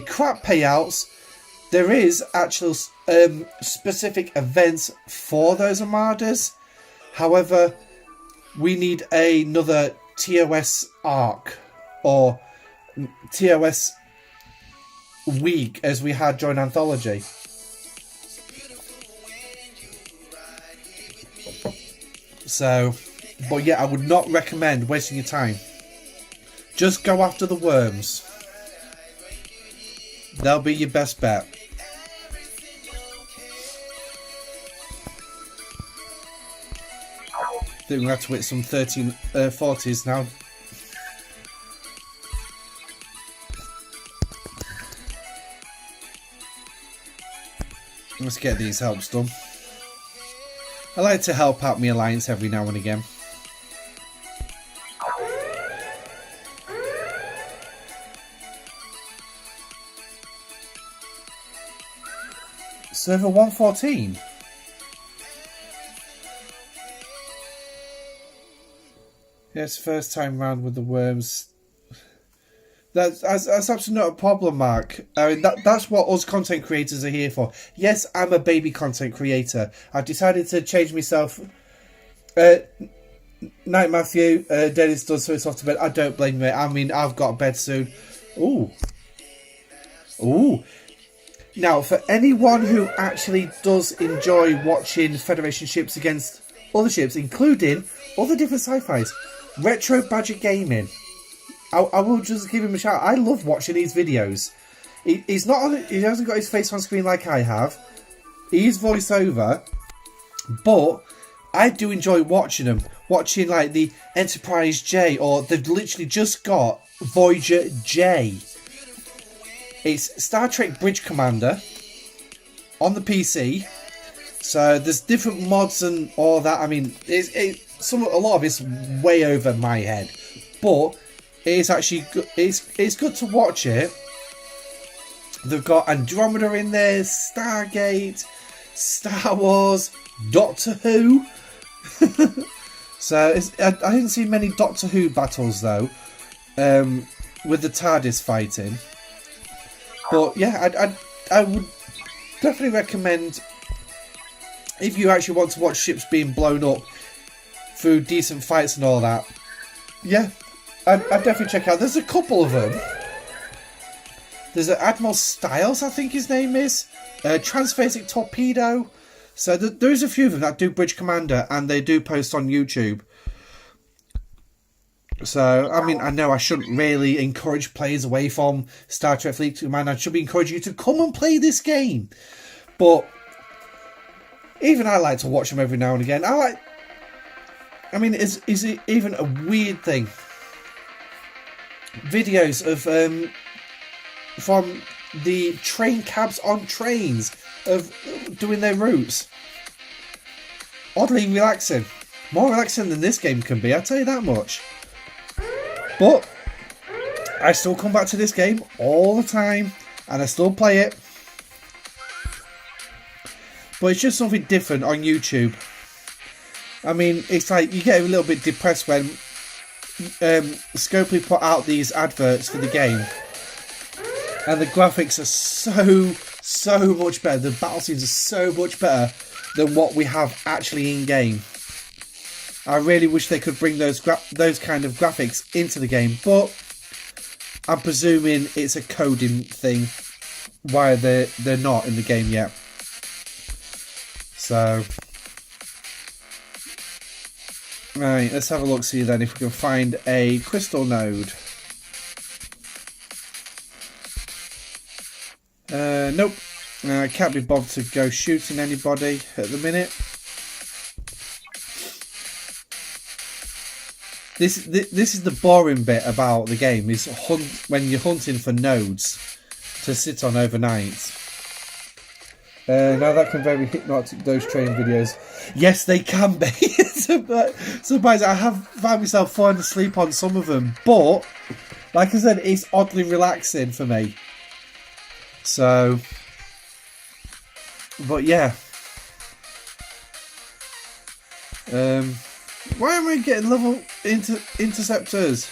crap payouts. There is actual specific events for those Armadas. However, we need another TOS arc or TOS week as we had during Anthology. So, but yeah, I would not recommend wasting your time. Just go after the worms. They'll be your best bet. think we have to hit some 40s now. Let's get these helps done. I like to help out my alliance every now and again. Server 114. Yes, first time round with the worms. That's absolutely not a problem, Mark. I mean, that's what us content creators are here for. Yes, I'm a baby content creator. I've decided to change myself. Night, Matthew. Dennis does so it's off to bed. I don't blame you. I mean, I've got a bed soon. Ooh. Now, for anyone who actually does enjoy watching Federation ships against other ships, including other different sci-fis, Retro Badger Gaming, I will just give him a shout. I love watching these videos. He's not on, he hasn't got his face on screen like I have. He's voiceover, but I do enjoy watching them. Watching like the Enterprise J, or they've literally just got Voyager J. It's Star Trek Bridge Commander on the PC. So there's different mods and all that. I mean, a lot of it's way over my head, but it's actually good. It's good to watch it. They've got Andromeda in there, Stargate, Star Wars, Doctor Who. So I didn't see many Doctor Who battles though, with the TARDIS fighting. But yeah, I would definitely recommend, if you actually want to watch ships being blown up through decent fights and all that. Yeah, I'd definitely check out. There's a couple of them. There's an Admiral Styles, I think his name is. Transphasic Torpedo. So there's a few of them that do Bridge Commander, and they do post on YouTube. So, I mean, I know I shouldn't really encourage players away from Star Trek Fleet Command. I should be encouraging you to come and play this game. But even I like to watch them every now and again. I mean, is it even a weird thing? Videos of from the train cabs on trains of doing their routes. Oddly relaxing. More relaxing than this game can be, I'll tell you that much. But I still come back to this game all the time, and I still play it. But it's just something different on YouTube. I mean, it's like you get a little bit depressed when Scopley put out these adverts for the game, and the graphics are so much better. The battle scenes are so much better than what we have actually in game. I really wish they could bring those kind of graphics into the game, but I'm presuming it's a coding thing why they're not in the game yet. So, right, let's have a look, see then if we can find a crystal node. Nope. I can't be bothered to go shooting anybody at the minute. This is the boring bit about the game, is when you're hunting for nodes to sit on overnight. Now that can very hypnotic, those training videos. Yes, they can be. Sometimes I have found myself falling asleep on some of them, but like I said, it's oddly relaxing for me. So, but yeah. Why am I getting level interceptors?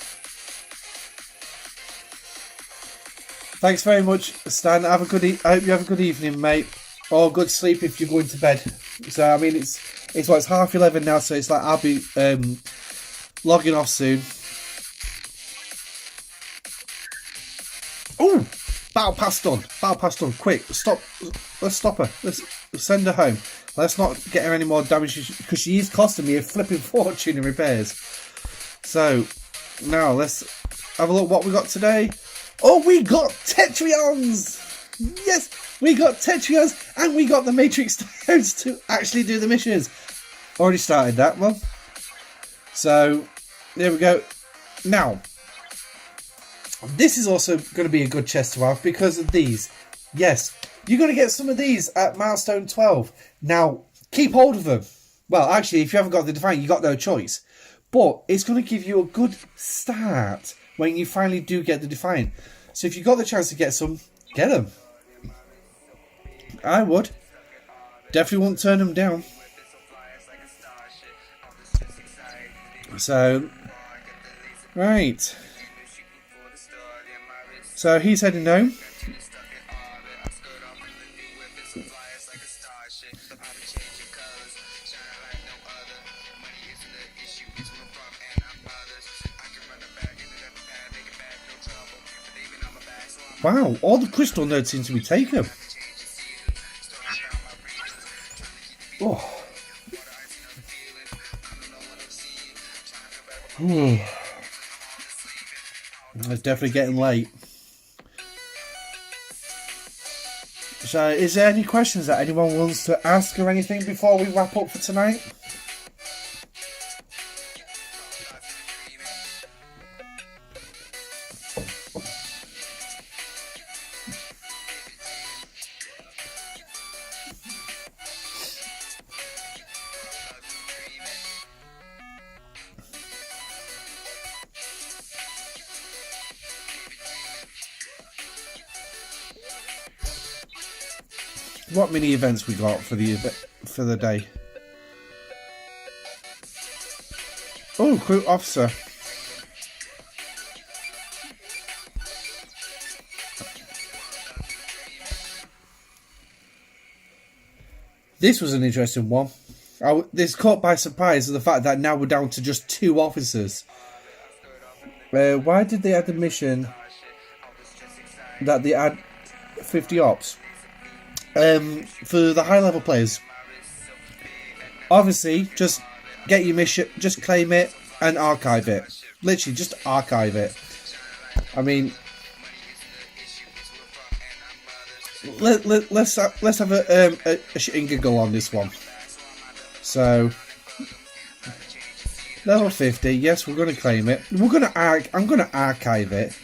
Thanks very much, Stan. I hope you have a good evening, mate. Or good sleep if you're going to bed. So I mean, it's 11:30 now, so it's like I'll be logging off soon. Oh, battle pass done. Quick, stop. Let's stop her. Let's send her home. Let's not get her any more damage, because she is costing me a flipping fortune in repairs. So, now let's have a look what we got today. Oh, we got Tetrions! Yes, we got Tetrions, and we got the Matrix Stones to actually do the missions. Already started that one. So there we go. Now, this is also going to be a good chest to have because of these. Yes, you're going to get some of these at milestone 12. Now, keep hold of them. Well, actually, if you haven't got the Define, you've got no choice. But it's going to give you a good start when you finally do get the Define. So if you've got the chance to get some, get them. I would. Definitely wouldn't turn them down. So, right. So he's heading home. Wow, all the crystal nodes seem to be taken. Oh. It's definitely getting late. So, is there any questions that anyone wants to ask or anything before we wrap up for tonight? What mini events we got for the day? Oh, crew officer. This was an interesting one. This caught by surprise of the fact that now we're down to just 2 officers. Why did they add the mission that they add 50 ops? For the high level players, obviously, just get your mission, just claim it and archive it. Literally, just archive it. I mean, let's have a shit and giggle on this one. So, level 50. Yes, we're going to claim it. I'm going to archive it.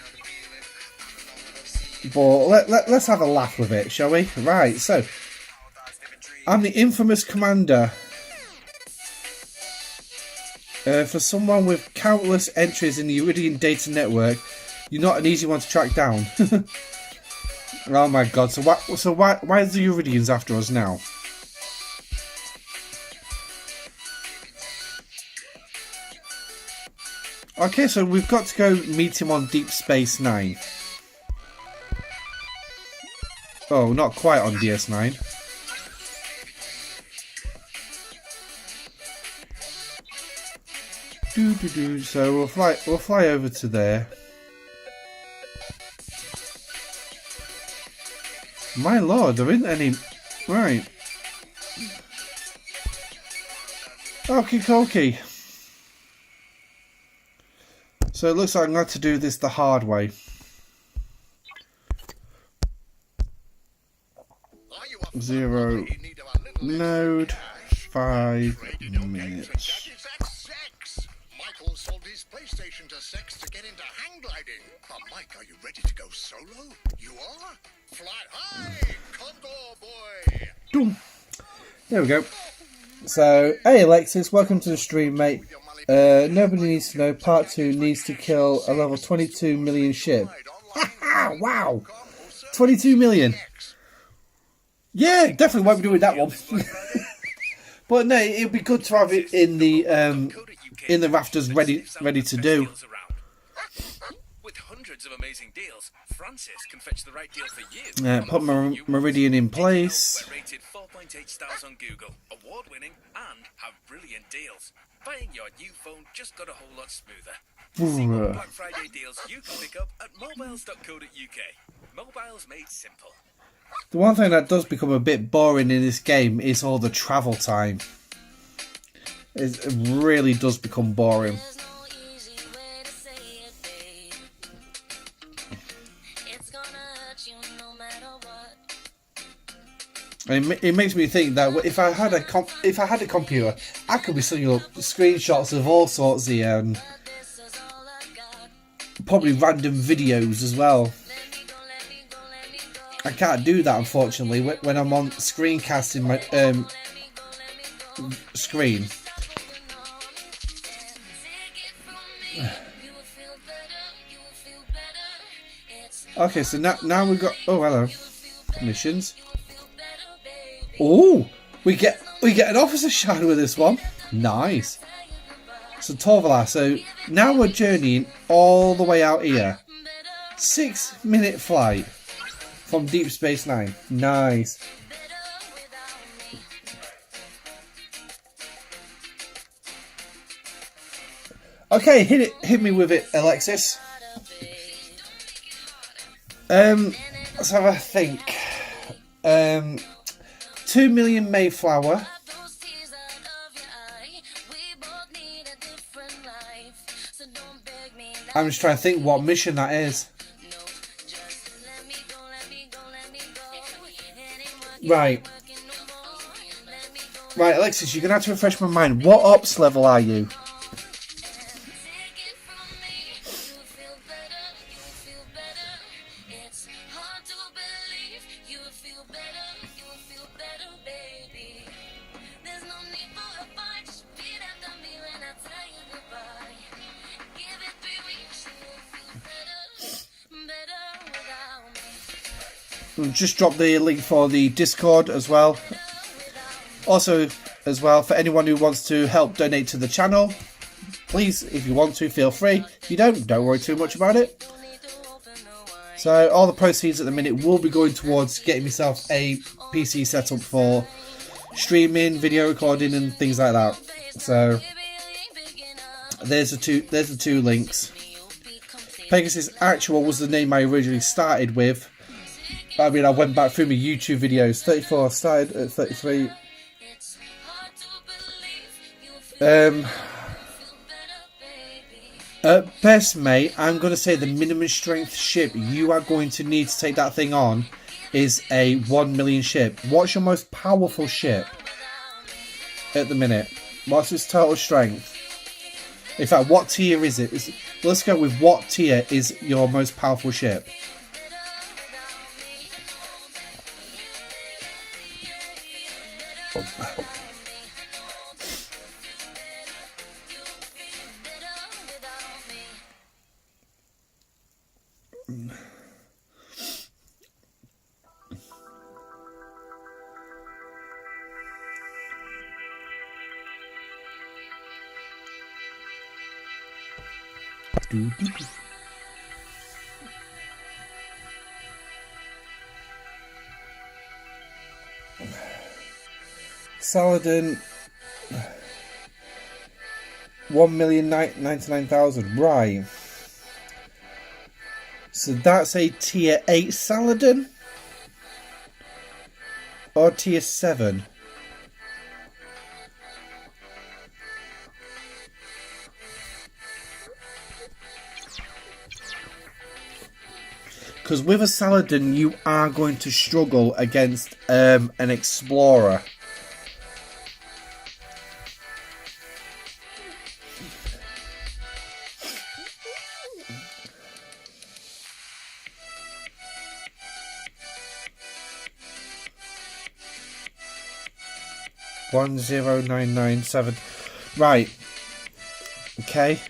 But let's have a laugh with it, shall we? Right, so I'm the infamous commander. For someone with countless entries in the Iridian data network, you're not an easy one to track down. Oh my god! So why are the Iridians after us now? Okay, so we've got to go meet him on Deep Space Nine. Oh, not quite on DS9. So we'll fly over to there. My lord, there isn't any. Right. Okie dokie. So it looks like I'm going to have to do this the hard way. Zero node 5 minutes. Michael sold his PlayStation to Sex to get into hang gliding. Mike, are you ready to go solo? You are? Fly high, Condor boy. Boom. There we go. So, hey Alexis, welcome to the stream, mate. Nobody needs to know. Part 2 needs to kill a level 22 million ship. Wow, 22 million. Yeah, definitely won't be doing that one. But no, it'd be good to have it in the rafters ready to do. With hundreds of amazing deals, Francis can fetch the right deal for you. Put my Meridian in place. We're rated 4.8 stars on Google, award-winning, and have brilliant deals. Buying your new phone just got a whole lot smoother. See what Black Friday deals you can pick up at mobiles.co.uk. Mobiles made simple. The one thing that does become a bit boring in this game is all the travel time. It really does become boring. It makes me think that if I had a computer, I could be setting up screenshots of all sorts of probably random videos as well. I can't do that, unfortunately, when I'm on screencasting my screen. Okay, so now we've got. Oh, hello. Missions. Oh, we get an officer shard with this one. Nice. So Torvala. So now we're journeying all the way out here. 6-minute flight from Deep Space Nine. Nice. Okay, hit me with it, Alexis. Let's have a think. 2 million Mayflower. I'm just trying to think what mission that is. Right, Alexis, you're going to have to refresh my mind. What ops level are you? Just drop the link for the Discord as well. Also, as well, for anyone who wants to help donate to the channel, please, if you want to, feel free. If you don't worry too much about it. So all the proceeds at the minute will be going towards getting myself a PC set up for streaming, video recording and things like that. So there's the two links. Pegasus Actual was the name I originally started with. I mean, I went back through my YouTube videos. 34, started at 33. At best, mate, I'm going to say the minimum strength ship you are going to need to take that thing on is a 1 million ship. What's your most powerful ship at the minute? What's its total strength? In fact, what tier is it? Let's go with what tier is your most powerful ship. Saladin 1,099,000. Right. So that's a tier 8 Saladin or tier 7. Because with a Saladin, you are going to struggle against an Explorer. $10997. Right. Okay.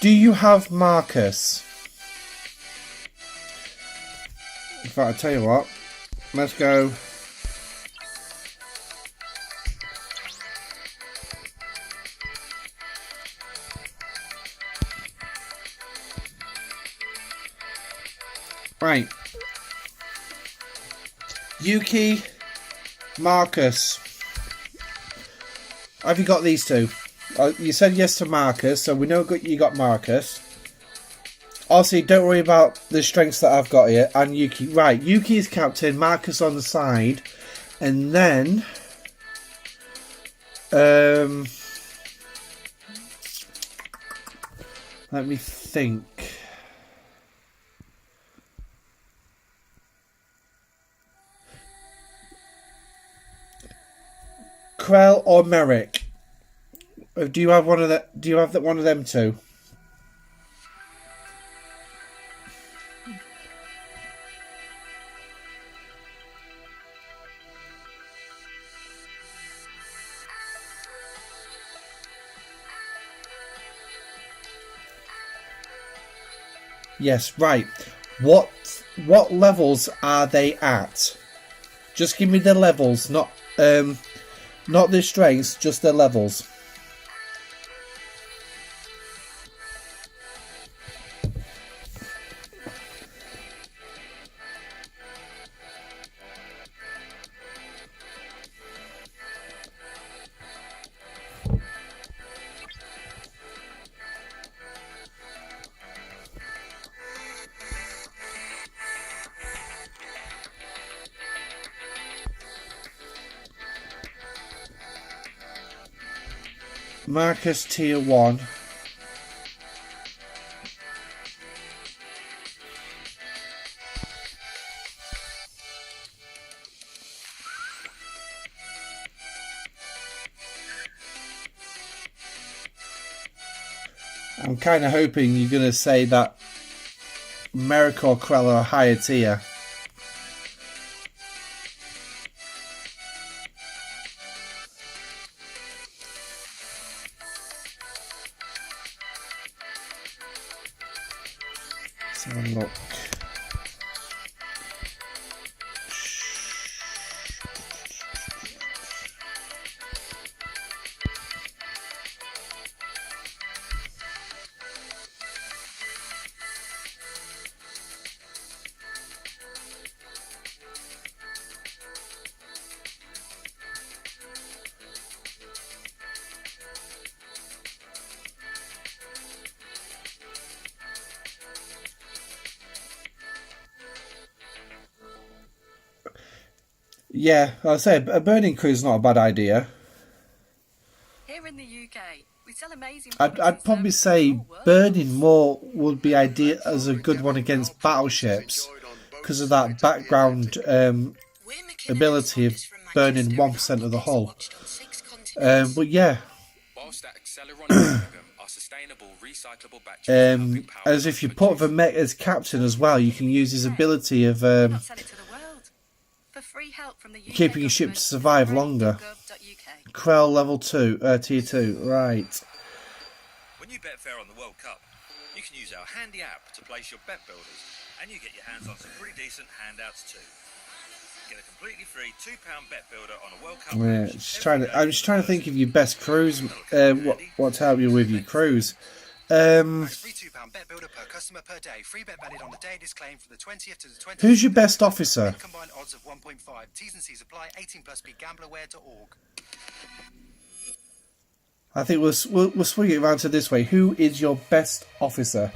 Do you have Marcus? In fact, I'll tell you what. Let's go. Right. Yuki, Marcus. Have you got these two? You said yes to Marcus, so we know you got Marcus. Also, don't worry about the strengths that I've got here. And Yuki. Right, Yuki is captain, Marcus on the side. And then... let me think. Krell or Merrick? Do you have one of the? Do you have one of them two? Yes, right. What levels are they at? Just give me the levels, not their strengths, just their levels. Marcus tier 1. I'm kind of hoping you're going to say that Merrick or Krell are a higher tier. Let's have a look. Yeah, I'd say a burning crew is not a bad idea. Here in the UK, we sell amazing. I'd probably say burning more would be ideal as a good one against battleships because of that background ability of burning 1% of the hull. But yeah, as if you put Vermette as captain as well, you can use his ability of keeping your ship to survive longer. Krell level 2, tier 2, right. When you bet fair on the World Cup, you can use our handy app to place your bet builders, and you get your hands on some pretty decent handouts too. Get a completely free £2 bet builder on a World Cup. Yeah, I'm just trying to think of your best crews. What to help you with your crews. Free £2 bet builder per customer per day. Free bet valid on the day it is claimed from the 20th to the 20th. Who's your best officer? Combined odds of 1.5. T's and C's apply. 18+ begamblerware.org. I think we'll swing it around to this way. Who is your best officer?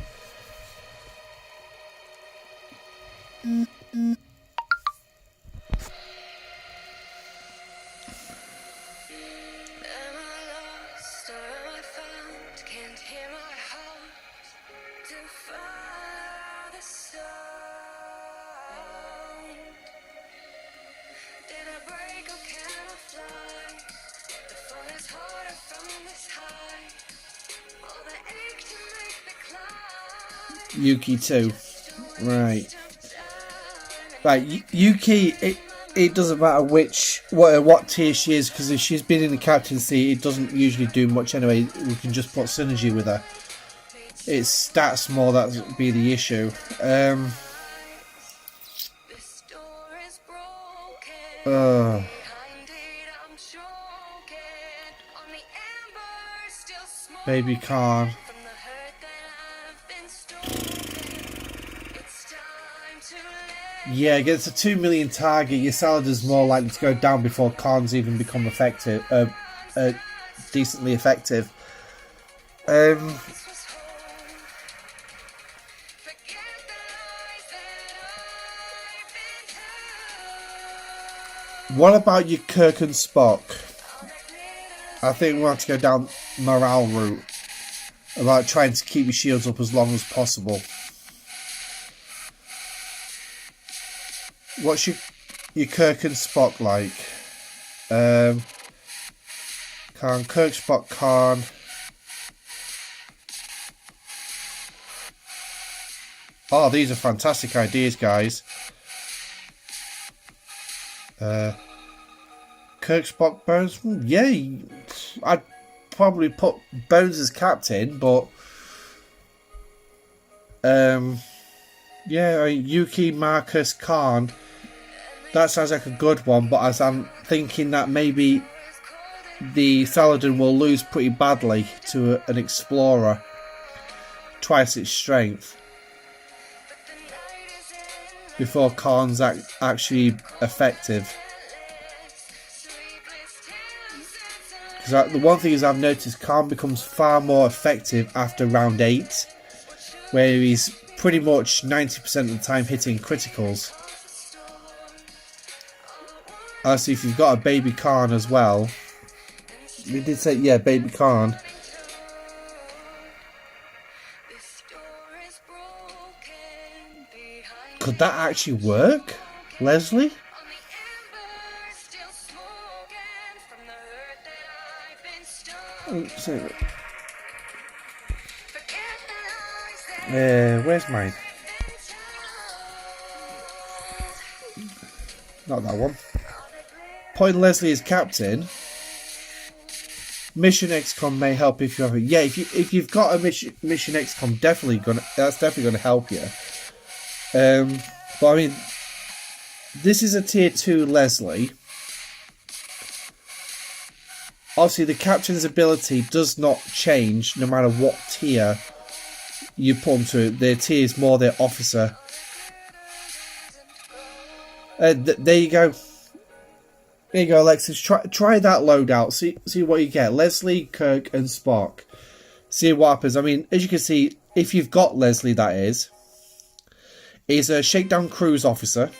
Yuki too. Right. Yuki, it doesn't matter what tier she is, because if she's been in the captaincy, it doesn't usually do much anyway. We can just put synergy with her. It's stats more that would be the issue. Baby Khan. Yeah, against a 2 million target, your Saladar's more likely to go down before Khan's even become effective, decently effective. What about your Kirk and Spock? I think we'll have to go down morale route about trying to keep your shields up as long as possible. What's your Kirk and Spock like? Khan, Kirk, Spock, Khan. Oh, these are fantastic ideas, guys. Kirk, Spock, Bones. Yeah, I'd probably put Bones as captain, but yeah, Yuki, Marcus, Khan. That sounds like a good one, but as I'm thinking that maybe the Saladin will lose pretty badly to an Explorer, twice its strength, before Khan's actually effective. Because the one thing is I've noticed Khan becomes far more effective after round 8, where he's pretty much 90% of the time hitting criticals. Obviously, if you've got a baby Khan as well, we did say, yeah, baby Khan. Could that actually work, Leslie? Where's mine? Not that one. Point Leslie as captain. Mission XCOM may help if you have a... Yeah, if you've got a mission XCOM, that's definitely gonna help you. But I mean, this is a tier 2 Leslie. Obviously, the captain's ability does not change no matter what tier you put them to. Their tier is more their officer. There you go. There you go, Alexis. Try that loadout. See what you get. Leslie, Kirk, and Spock. See what happens. I mean, as you can see, if you've got Leslie, that is, he's a shakedown cruise officer.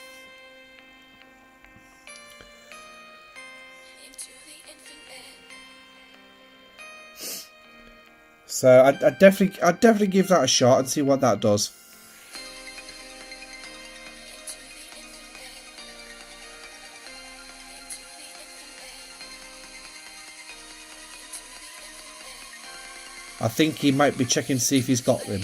So I'd definitely give that a shot and see what that does. I think he might be checking to see if he's got them.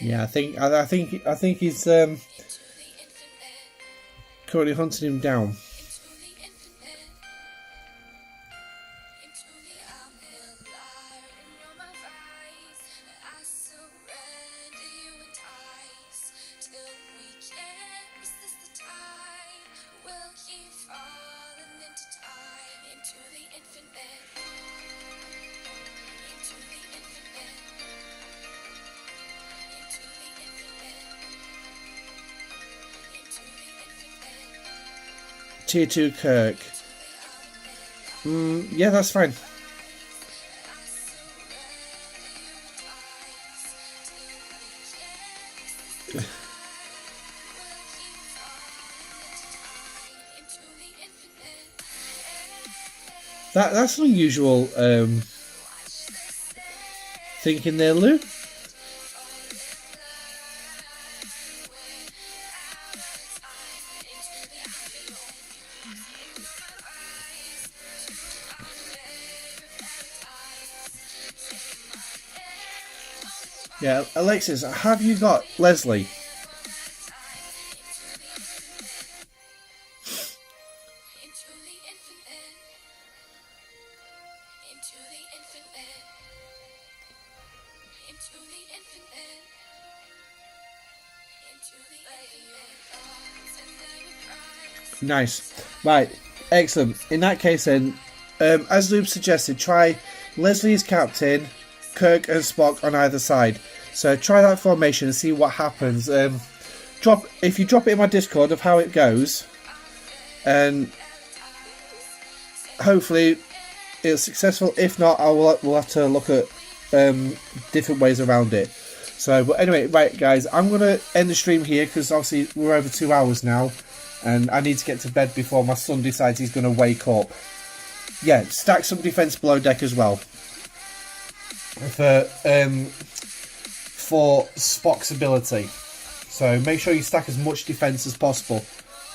Yeah, I think he's currently hunting him down. Tier 2 Kirk. Yeah, that's fine. That's an unusual thinking there, Lou. Yeah, Alexis, have you got Leslie? Nice. Right, excellent. In that case then, as Lube suggested, try Leslie as captain, Kirk and Spock on either side. So try that formation and see what happens. If you drop it in my Discord of how it goes, and hopefully it's successful. If not, we'll have to look at different ways around it. So, but anyway, right, guys, I'm going to end the stream here because obviously we're over 2 hours now, and I need to get to bed before my son decides he's going to wake up. Yeah, stack some defense below deck as well for Spock's ability. So make sure you stack as much defense as possible.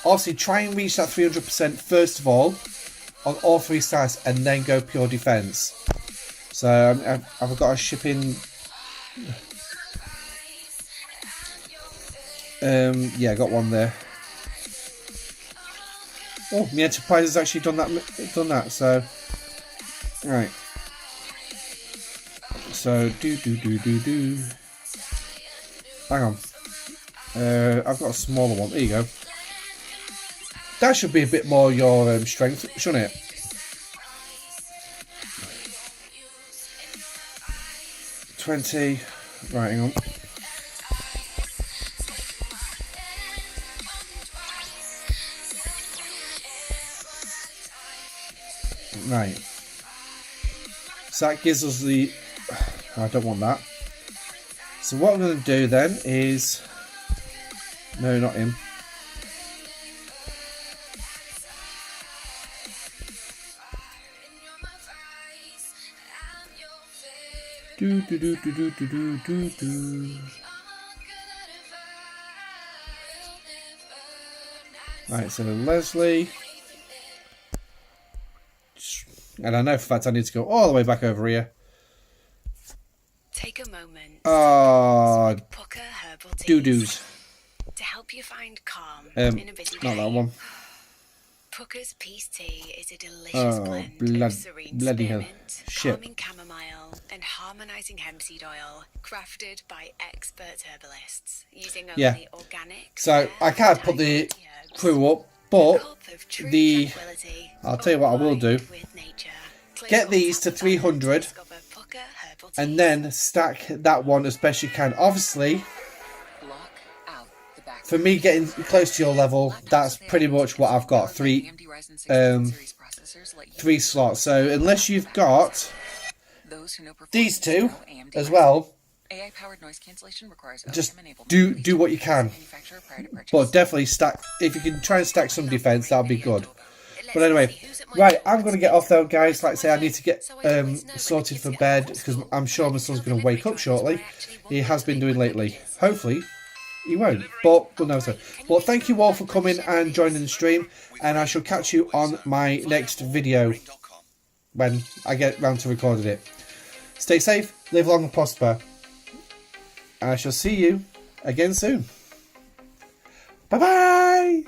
Obviously, try and reach that 300% first of all on all 3 stats, and then go pure defense. So I've got a shipping. Yeah, I got one there. Oh, my Enterprise has actually done that. So, right. So do. Hang on. I've got a smaller one. There you go. That should be a bit more your strength, shouldn't it? $20. Right, hang on. Right. So that gives us the... I don't want that. So what I'm going to do then is... No, not him. Do. Right, so Leslie. And I know for a fact I need to go all the way back over here. Take a moment. Oh, Pucker herbal teas doo-doos. to help you find calm in a busy day. Not that one. Pucker's Peace Tea is a delicious blend of serene bloody hell. spearmint, Shit. calming chamomile, and harmonizing hemp seed oil, crafted by expert herbalists using only organic. So I can't put the crew up, but I'll tell you what I will do. Get these to 300 and then stack that one as best you can. Obviously, for me getting close to your level, that's pretty much what I've got. Three slots. So unless you've got these two as well, just do what you can. But definitely stack. If you can try and stack some defense, that'll be good. But anyway, right, I'm going to get off though, guys. Like I say, I need to get sorted for bed because I'm sure my son's going to wake up shortly. He has been doing lately. Hopefully he won't, but we'll know so. Well, thank you all for coming and joining the stream, and I shall catch you on my next video when I get round to recording it. Stay safe, live long and prosper, and I shall see you again soon. Bye bye.